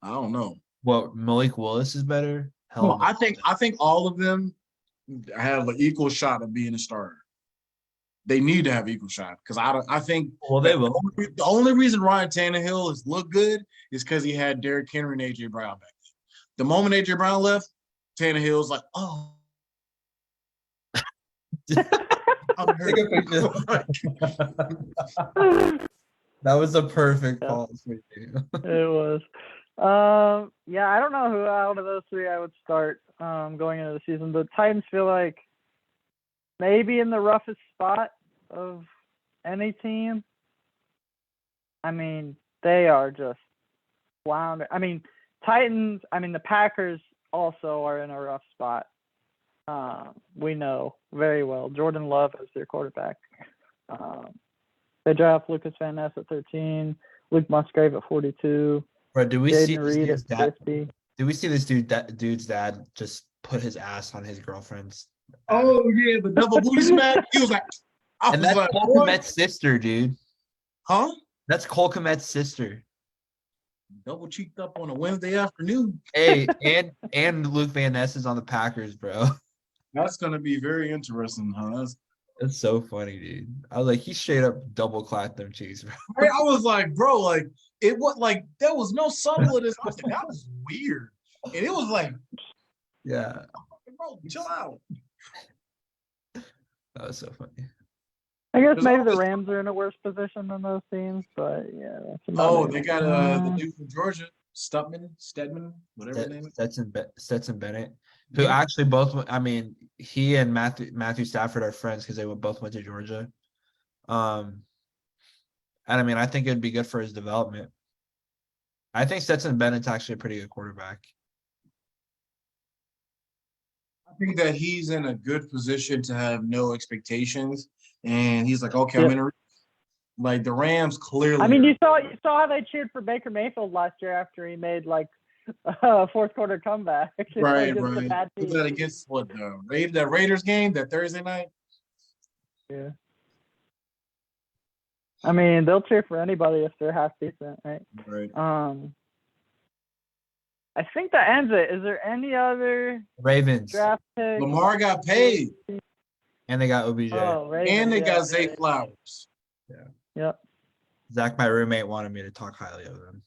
B: I don't know.
C: Well, Malik Willis is better. Hell
B: Well,
C: no.
B: I think all of them have an equal shot of being a starter. They need to have equal shot because I think
C: Well, they will.
B: the only reason Ryan Tannehill has looked good is because he had Derrick Henry and AJ Brown back then. The moment AJ Brown left, Tannehill's like, oh. I'm hurt.
C: That was a perfect
A: Yeah.
C: pause for you.
A: It was. Yeah, I don't know who out of those three I would start going into the season. The Titans feel like maybe in the roughest spot of any team. I mean, they are just floundering. I mean, the Packers also are in a rough spot. We know very well. Jordan Love is their quarterback. They draft Lucas Van Ness at 13, Luke Musgrave at 42,
C: Bro, did we see
A: Jaden
C: this
A: Reed
C: dude's
A: at
C: dad?
A: 50.
C: Did we see this dude's dad just put his ass on his girlfriend's?
B: Oh yeah, the double booty smack. He was like, I
C: And
B: was
C: that's
B: like,
C: Cole
B: what?
C: Kmet's sister, dude.
B: Huh?
C: That's Cole Kmet's sister.
B: Double cheeked up on a Wednesday afternoon.
C: Hey, and Luke Van Ness is on the Packers, bro.
B: That's gonna be very interesting, huh?
C: That's so funny, dude. I was like, he straight up double clapped them cheeks, bro.
B: I was like, bro, like it was like there was no subtle of this. I was like, that was weird. And it was like,
C: Yeah,
B: bro, chill out.
C: that was so funny.
A: I guess
B: There's
A: maybe the
B: always-
A: Rams are in a worse position than those teams, but yeah, that's about
B: Oh,
A: it.
B: they got the dude from Georgia, Stedman, whatever his name is.
C: Stetson Bennett, who
B: Yeah.
C: actually both. I mean, he and Matthew Stafford are friends because they both went to Georgia. And I mean, I think it'd be good for his development. I think Stetson Bennett's actually a pretty good quarterback.
B: I think that he's in a good position to have no expectations, and he's like, okay, I'm in a like the Rams clearly.
A: I mean, you saw how they cheered for Baker Mayfield last year after he made like a fourth quarter comeback.
B: right,
A: against the
B: right.
A: bad
B: Was
A: team.
B: that against what the Raiders game that Thursday night?
A: Yeah. I mean, they'll cheer for anybody if they're half decent, right?
B: Right.
A: I think that ends it. Is there any other
C: Ravens,
A: draft pick?
B: Lamar got paid,
C: and they got OBJ.
A: Oh, Ravens,
B: and they
A: yeah.
B: got Zay Flowers.
A: Yep.
C: Zach, my roommate, wanted me to talk highly of them.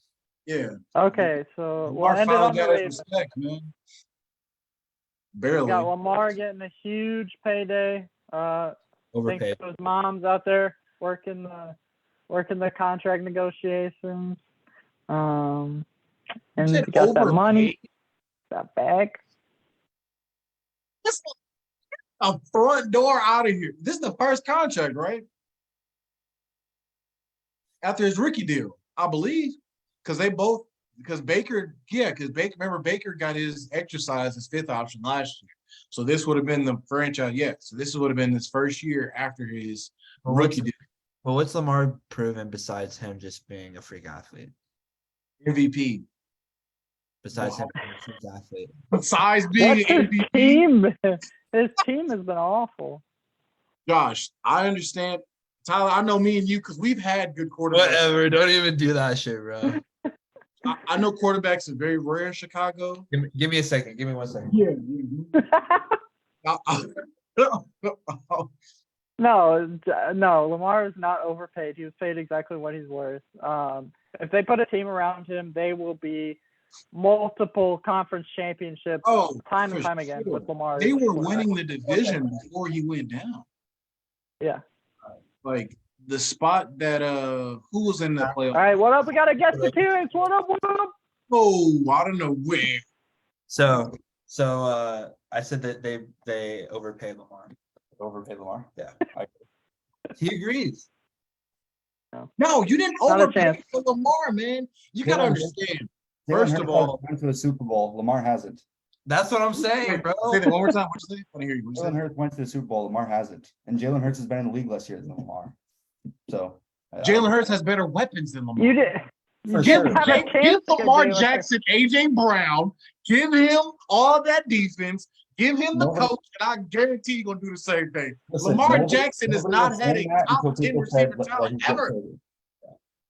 B: Yeah.
A: Okay, so we'll
B: Lamar
A: end it on
B: finally
A: the
B: got his
A: Ravens.
B: respect, man.
A: We
B: Barely.
A: got Lamar getting a huge payday. Thanks
C: Overpaid.
A: to those moms out there working the contract negotiations. And
B: said
A: you got that money,
B: overpaid?
A: that bag.
B: That's a front door out of here. This is the first contract, right? After his rookie deal, I believe, because Baker remember Baker got his exercise, his fifth option last year. So this would have been the franchise, So this would have been his first year after his rookie deal.
C: Well, what's Lamar proven besides him just being a freak athlete?
B: MVP.
C: Besides
B: Wow.
C: him being a freak athlete.
B: Besides being
A: What's his
B: MVP,
A: team? His team has been awful.
B: Josh, I understand. Tyler, I know me and you because we've had good quarterbacks.
C: Whatever. Don't even do that shit, bro.
B: I know quarterbacks are very rare in Chicago.
C: Give me a second. Give me 1 second.
B: Yeah.
A: No, Lamar is not overpaid. He was paid exactly what he's worth. If they put a team around him, they will be multiple conference championships time and
B: for
A: time again
B: sure.
A: with Lamar.
B: They were winning the division before he went down.
A: Yeah.
B: Like the spot that who was in the playoff?
A: All right, what up? We got to guess the teams. What up? What up?
B: Oh, I don't know where.
C: So I said that they overpaid Lamar.
E: Overpaid Lamar?
C: Yeah. He agrees.
B: No, you didn't
A: Not a
B: overpay
A: chance.
B: for Lamar, man. You gotta understand.
E: Jalen
B: First
E: Hurts
B: of all,
E: went to the Super Bowl. Lamar hasn't.
C: That's what I'm saying, bro.
B: say that one more time. What you say? I want to hear you. What you
E: Jalen
B: say?
E: Hurts went to the Super Bowl. Lamar hasn't. And Jalen Hurts has been in the league less years than Lamar. So
B: Jalen Hurts has better weapons than Lamar.
A: You did.
E: For
B: Give,
E: sure.
A: have a
B: give
A: chance to get
B: Lamar
A: Jalen Hurts.
B: Jackson, AJ Brown, give him all that defense, give him the
E: Nobody-
B: coach, and I guarantee you're gonna do the same thing.
E: Listen,
B: Lamar
E: nobody-
B: Jackson has
E: nobody
B: not
E: was
B: had a
E: saying that
B: top
E: until
B: 10
E: people
B: receiver
E: said that
B: talent
E: he gets
B: ever.
E: traded.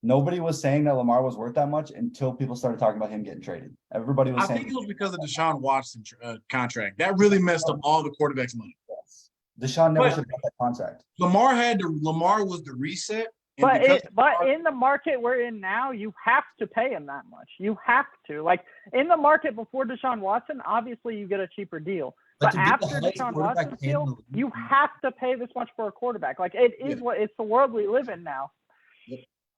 E: Nobody was saying that Lamar was worth that much until people started talking about him getting traded. Everybody was
B: I
E: saying.
B: think it was because of Deshaun Watson contract. That really messed up all the quarterbacks' money.
E: Yes. Deshaun never
B: But-
E: should have got that contract.
B: Lamar was the reset. And
A: But
B: because
A: in the market we're in now, you have to pay him that much. You have to. Like in the market before Deshaun Watson, obviously you get a cheaper deal. But
C: to be the
A: after
C: highest
A: Deshaun
C: quarterback
A: Watson's
C: in
A: deal,
C: the league,
A: you have to pay this much for a quarterback. Like it is it's the world we live in now.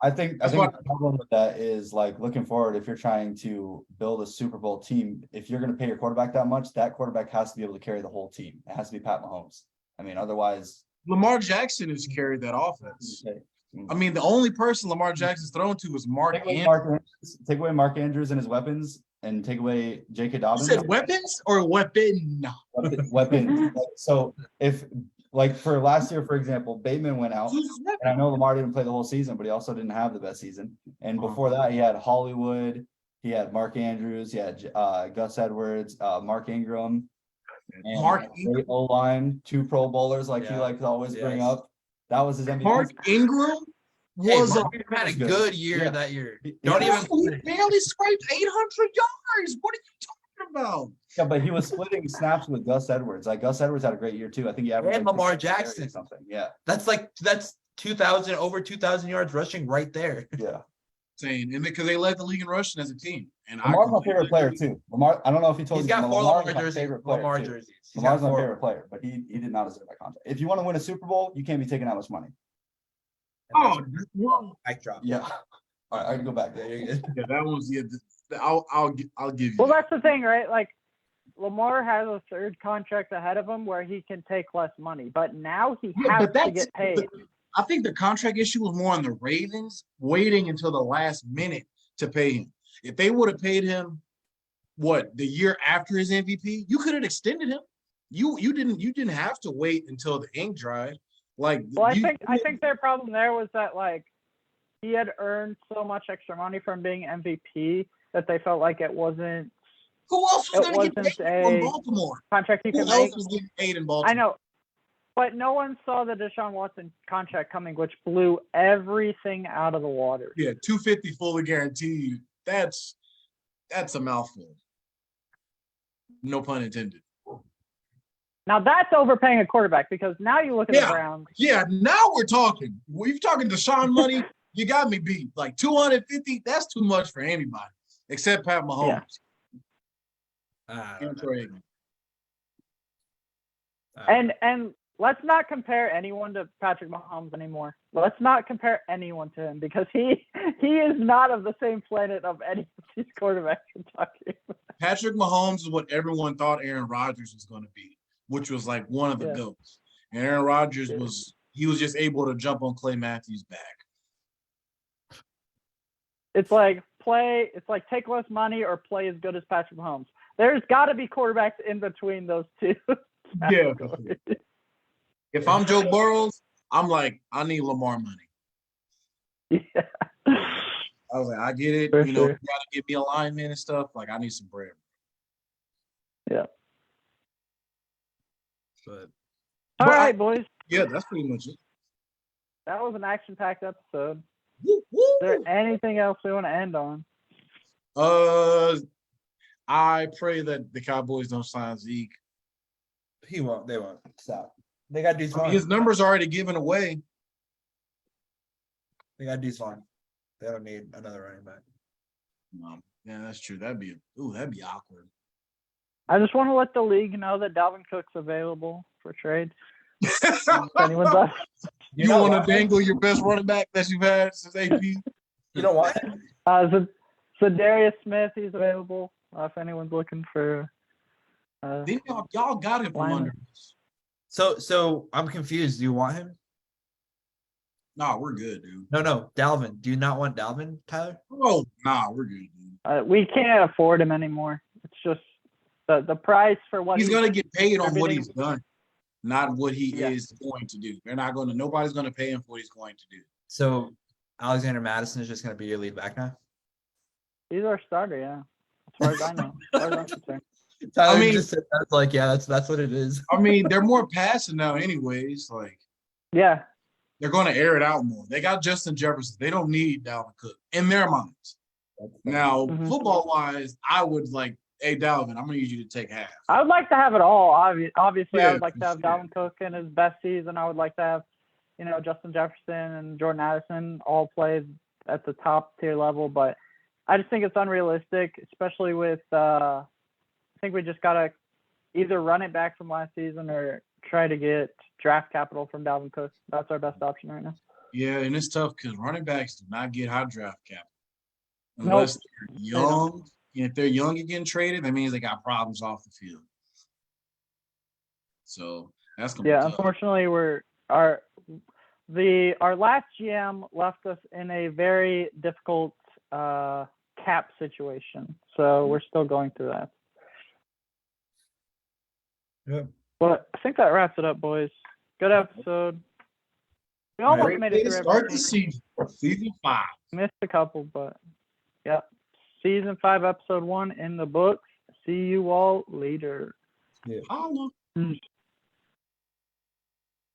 E: I think
B: That's
E: the
B: what-
E: problem with that is like looking forward, if you're trying to build a Super Bowl team, if you're gonna pay your quarterback that much, that quarterback has to be able to carry the whole team. It has to be Pat Mahomes. I mean, otherwise.
B: Lamar Jackson has carried that offense.
E: Okay.
B: I mean, the only person Lamar Jackson's thrown to is Mark
E: Take away
B: Andrews.
E: Mark Andrews and his weapons and take away J.K.
B: You
E: Dobbins.
B: said weapons or weapon?
E: Weapons. So if like for last year, for example, Bateman went out. And I know Lamar didn't play the whole season, but he also didn't have the best season. And before that, he had Hollywood, he had Mark Andrews, he had Gus Edwards, Mark Ingram. And
B: Mark
E: a great O-line, 2 Pro Bowlers, like he
C: Yeah.
E: likes to always bring
C: Yes.
E: up. That was his MVP.
B: Mark Ingram
C: Hey,
B: was
C: Mark Ingram had a
E: good.
C: good year
E: Yeah.
C: that year.
E: He-
C: Don't
E: yeah.
B: he
C: even.
B: barely scraped 800 yards. What are you talking about?
E: Yeah, but he was splitting snaps with Gus Edwards. Like Gus Edwards had a great year too. I think he averaged
C: And
E: like
C: Lamar
E: 2 carries or
C: Jackson.
E: something. Yeah,
C: That's 2,000 over 2,000 yards rushing right there.
E: yeah.
B: Saying and because they led the league in rushing as a team. And
E: Lamar's my
B: completely
E: favorite player
B: agree.
E: too. Lamar, I don't know if he told
C: He's
E: you,
C: got
E: but
C: 4
E: Lamar
C: Lamar
E: is my
C: jerseys.
E: favorite player
C: Lamar
E: too.
C: jerseys. He's
E: Lamar's
C: got
E: my
C: 4.
E: favorite player, but he did not deserve that contract. If you want to win a Super Bowl, you can't be taking that much money.
B: Oh, well,
C: Mic drop.
E: Yeah. All right, I can go back.
C: Yeah, you're good.
B: yeah, that was I'll give you.
A: Well,
B: that.
A: that's the thing, right? Like Lamar has a third contract ahead of him where he can take less money, but now he
B: Yeah,
A: has
B: but
A: to
B: that's
A: get paid.
B: I think the contract issue was more on the Ravens waiting until the last minute to pay him. If they would have paid him the year after his MVP, you could have extended him. You didn't have to wait until the ink dried. Like
A: Well, I think their problem there was that like he had earned so much extra money from being MVP that they felt like it wasn't
B: who else was
A: it
B: going to get
A: wasn't
B: paid from
A: a
B: Baltimore?
A: contract he
B: Who
A: could
B: else
A: make.
B: was getting paid in Baltimore?
A: I know, but no one saw the Deshaun Watson contract coming, which blew everything out of the water.
B: Yeah, 250 fully guaranteed. That's a mouthful. No pun intended.
A: Now that's overpaying a quarterback because now you look at
B: Yeah.
A: the Browns.
B: Yeah, now we're talking. We're talking Deshaun money. You got me beat. Like 250, that's too much for anybody except Pat Mahomes. And Troy Aikman.
A: And let's not compare anyone to Patrick Mahomes anymore. Let's not compare anyone to him because he is not of the same planet of any of these quarterbacks we're talking about.
B: Patrick Mahomes is what everyone thought Aaron Rodgers was going to be, which was like one of the
A: Yeah.
B: GOATs. And Aaron Rodgers
A: Yeah.
B: was just able to jump on Clay Matthews' back.
A: It's like take less money or play as good as Patrick Mahomes. There's got to be quarterbacks in between those two.
B: Yeah. If I'm Joe Burrows, I'm like, I need Lamar money.
A: Yeah.
B: I was like, I get it.
A: For
B: You know,
A: sure.
B: you got to give me alignment and stuff. Like, I need some bread.
A: Yeah.
C: But
A: All
B: But
A: right, boys.
B: Yeah, that's pretty much it.
A: That was an action-packed episode.
B: Woo,
A: Is there
B: woo.
A: anything else we want to end on?
B: I pray that the Cowboys don't sign Zeke.
C: he won't. They won't.
E: Stop.
C: They got Deuce
B: I mean,
C: Vaughn.
B: his number's already given away.
C: They got Deuce Vaughn. They don't need another running back.
B: Yeah, that's true. That'd be awkward.
A: I just want to let the league know that Dalvin Cook's available for trade. If anyone's up.
B: You
C: know
B: want
C: what?
B: to dangle your best running back that you've had since AP?
C: You don't want him?
A: So Darius Smith, he's available. If anyone's looking for.
B: Then y'all got him from
A: Why
B: under us.
C: So I'm confused. Do you want him?
B: Nah, we're good, dude.
C: No, Dalvin. Do you not want Dalvin, Tyler?
B: Oh, nah, we're good, dude.
A: We can't afford him anymore. It's just the price for what
B: He's gonna get paid on what
A: contributing.
B: he's done, not what he
A: Yeah.
B: is going to do. Nobody's gonna pay him for what he's going to do.
C: So Alexander Madison is just going to be your lead back now?
A: He's our starter, yeah. As far as I know. As far as I'm concerned.
C: Tyler
B: mean-
C: just said that's like, yeah, that's what it is.
B: I mean, they're more passing now, anyways. Like,
A: Yeah.
B: they're going to air it out more. They got Justin Jefferson. They don't need Dalvin Cook in their minds. Now, football wise, I would like, hey, Dalvin, I'm going to need you to take half.
A: I would like to have it all. Obviously,
B: Yeah,
A: I would like to have
B: for sure.
A: Dalvin Cook in his best season. I would like to have, Justin Jefferson and Jordan Addison all play at the top tier level. But I just think it's unrealistic, especially with I think we just got to either run it back from last season or try to get draft capital from Dalvin Cook. That's our best option right now.
B: Yeah, and it's tough because running backs do not get high draft cap unless they're young. And if they're young and getting traded, that means they got problems off the field. So that's gonna be tough.
A: Unfortunately, our last GM left us in a very difficult cap situation. So we're still going through that.
C: Yeah.
A: But I think that wraps it up, boys. Good episode. We almost
B: Great
A: made
B: way
A: it
B: to
A: through
B: start
A: every
B: the
A: season.
B: season 5.
A: Missed a couple, but yeah. Season 5, episode 1 in the books. See you all later.
B: Holla.